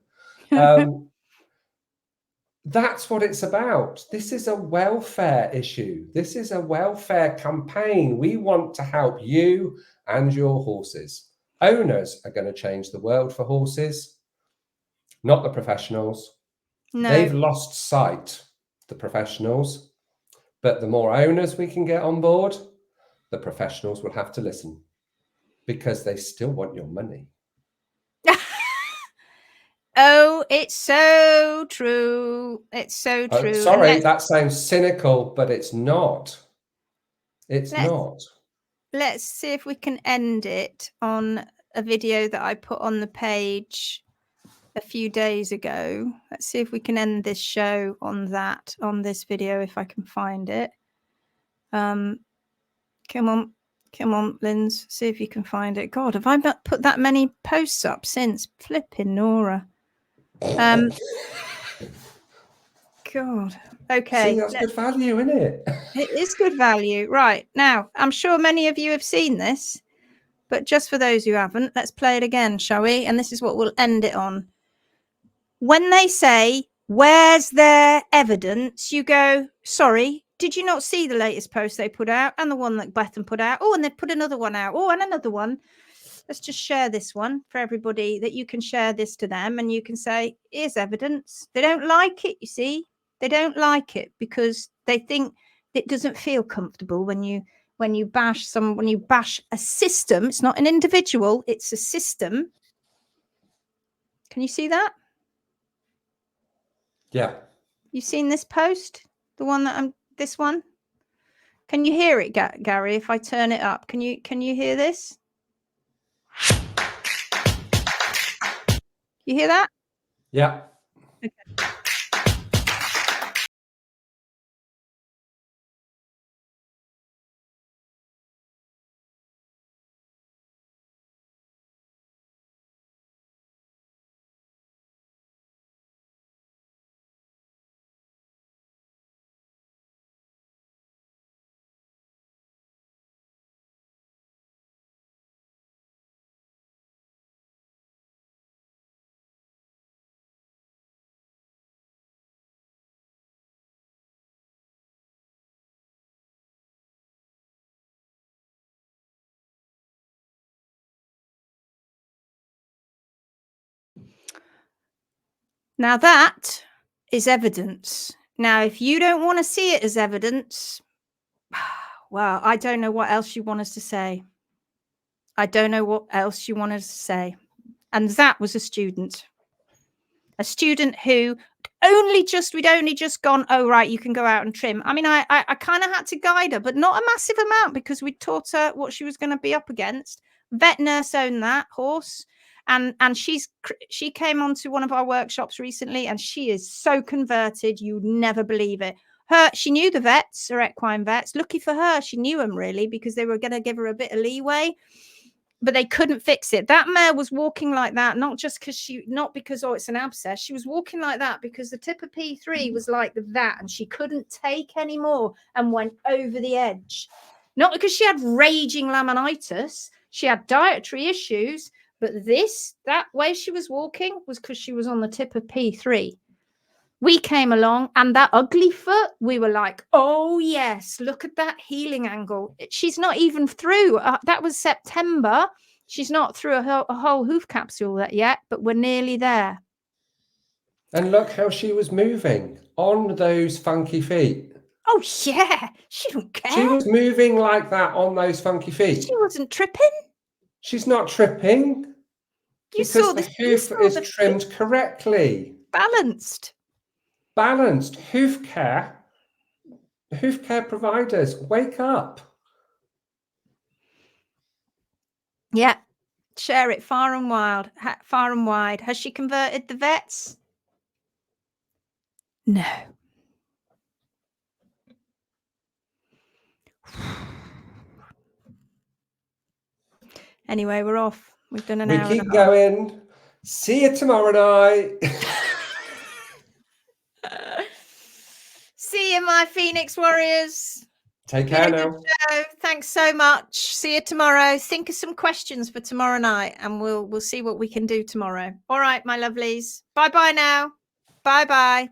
That's what it's about. This is a welfare issue. This is a welfare campaign. We want to help you and your horses. Owners are going to change the world for horses, not the professionals. No. They've lost sight, the professionals. But the more owners we can get on board, the professionals will have to listen, because they still want your money. Oh, it's so true. It's so true. Sorry, that sounds cynical, but it's not. It's not. Let's see if we can end it on a video that I put on the page a few days ago. Let's see if we can end this show on this video, if I can find it. Come on, Linz, see if you can find it. God, have I not put that many posts up since? Flipping Nora. God. Okay. See, that's good value, isn't it? It is good value. Right. Now, I'm sure many of you have seen this, but just for those who haven't, let's play it again, shall we? And this is what we'll end it on. When they say, where's their evidence? You go, sorry, did you not see the latest post they put out and the one that Bethan put out? Oh, and they put another one out. Oh, and another one. Let's just share this one for everybody, that you can share this to them and you can say, here's evidence. They don't like it, you see. They don't like it because they think it doesn't feel comfortable when you bash a system. It's not an individual, it's a system. Can you see that? Yeah. You seen this post? The one that this one? Can you hear it, Gary, if I turn it up? Can you hear this? You hear that? Yeah. Okay. Now that is evidence. Now, if you don't want to see it as evidence, well, I don't know what else you want us to say. I don't know what else you want us to say. And that was a student who we'd only just gone, oh, right, you can go out and trim. I mean, I kind of had to guide her, but not a massive amount because we taught her what she was going to be up against. Vet nurse owned that horse. And she came onto one of our workshops recently and she is so converted. You'd never believe it. She knew the vets, her equine vets. Lucky for her, she knew them really because they were going to give her a bit of leeway. But they couldn't fix it. That mare was walking like that, not because, oh, it's an abscess. She was walking like that because the tip of P3 was like that and she couldn't take any more and went over the edge. Not because she had raging laminitis, She had dietary issues, but that way she was walking was because she was on the tip of P3. We came along and that ugly foot, we were like, oh yes, look at that healing angle. She's not even through. That was September. She's not through a whole hoof capsule yet, but we're nearly there. And look how she was moving on those funky feet. Oh yeah, she don't care. She was moving like that on those funky feet. She wasn't tripping. She's not tripping because the hoof is trimmed correctly. Balanced. Hoof care providers, wake up. Yeah, share it far and wide. Has she converted the vets? No. Anyway, we're off. We've done an hour. We keep going. See you tomorrow night. See you, my Phoenix Warriors. Take care now. Thanks so much. See you tomorrow. Think of some questions for tomorrow night and we'll see what we can do tomorrow. All right, my lovelies. Bye-bye now. Bye-bye.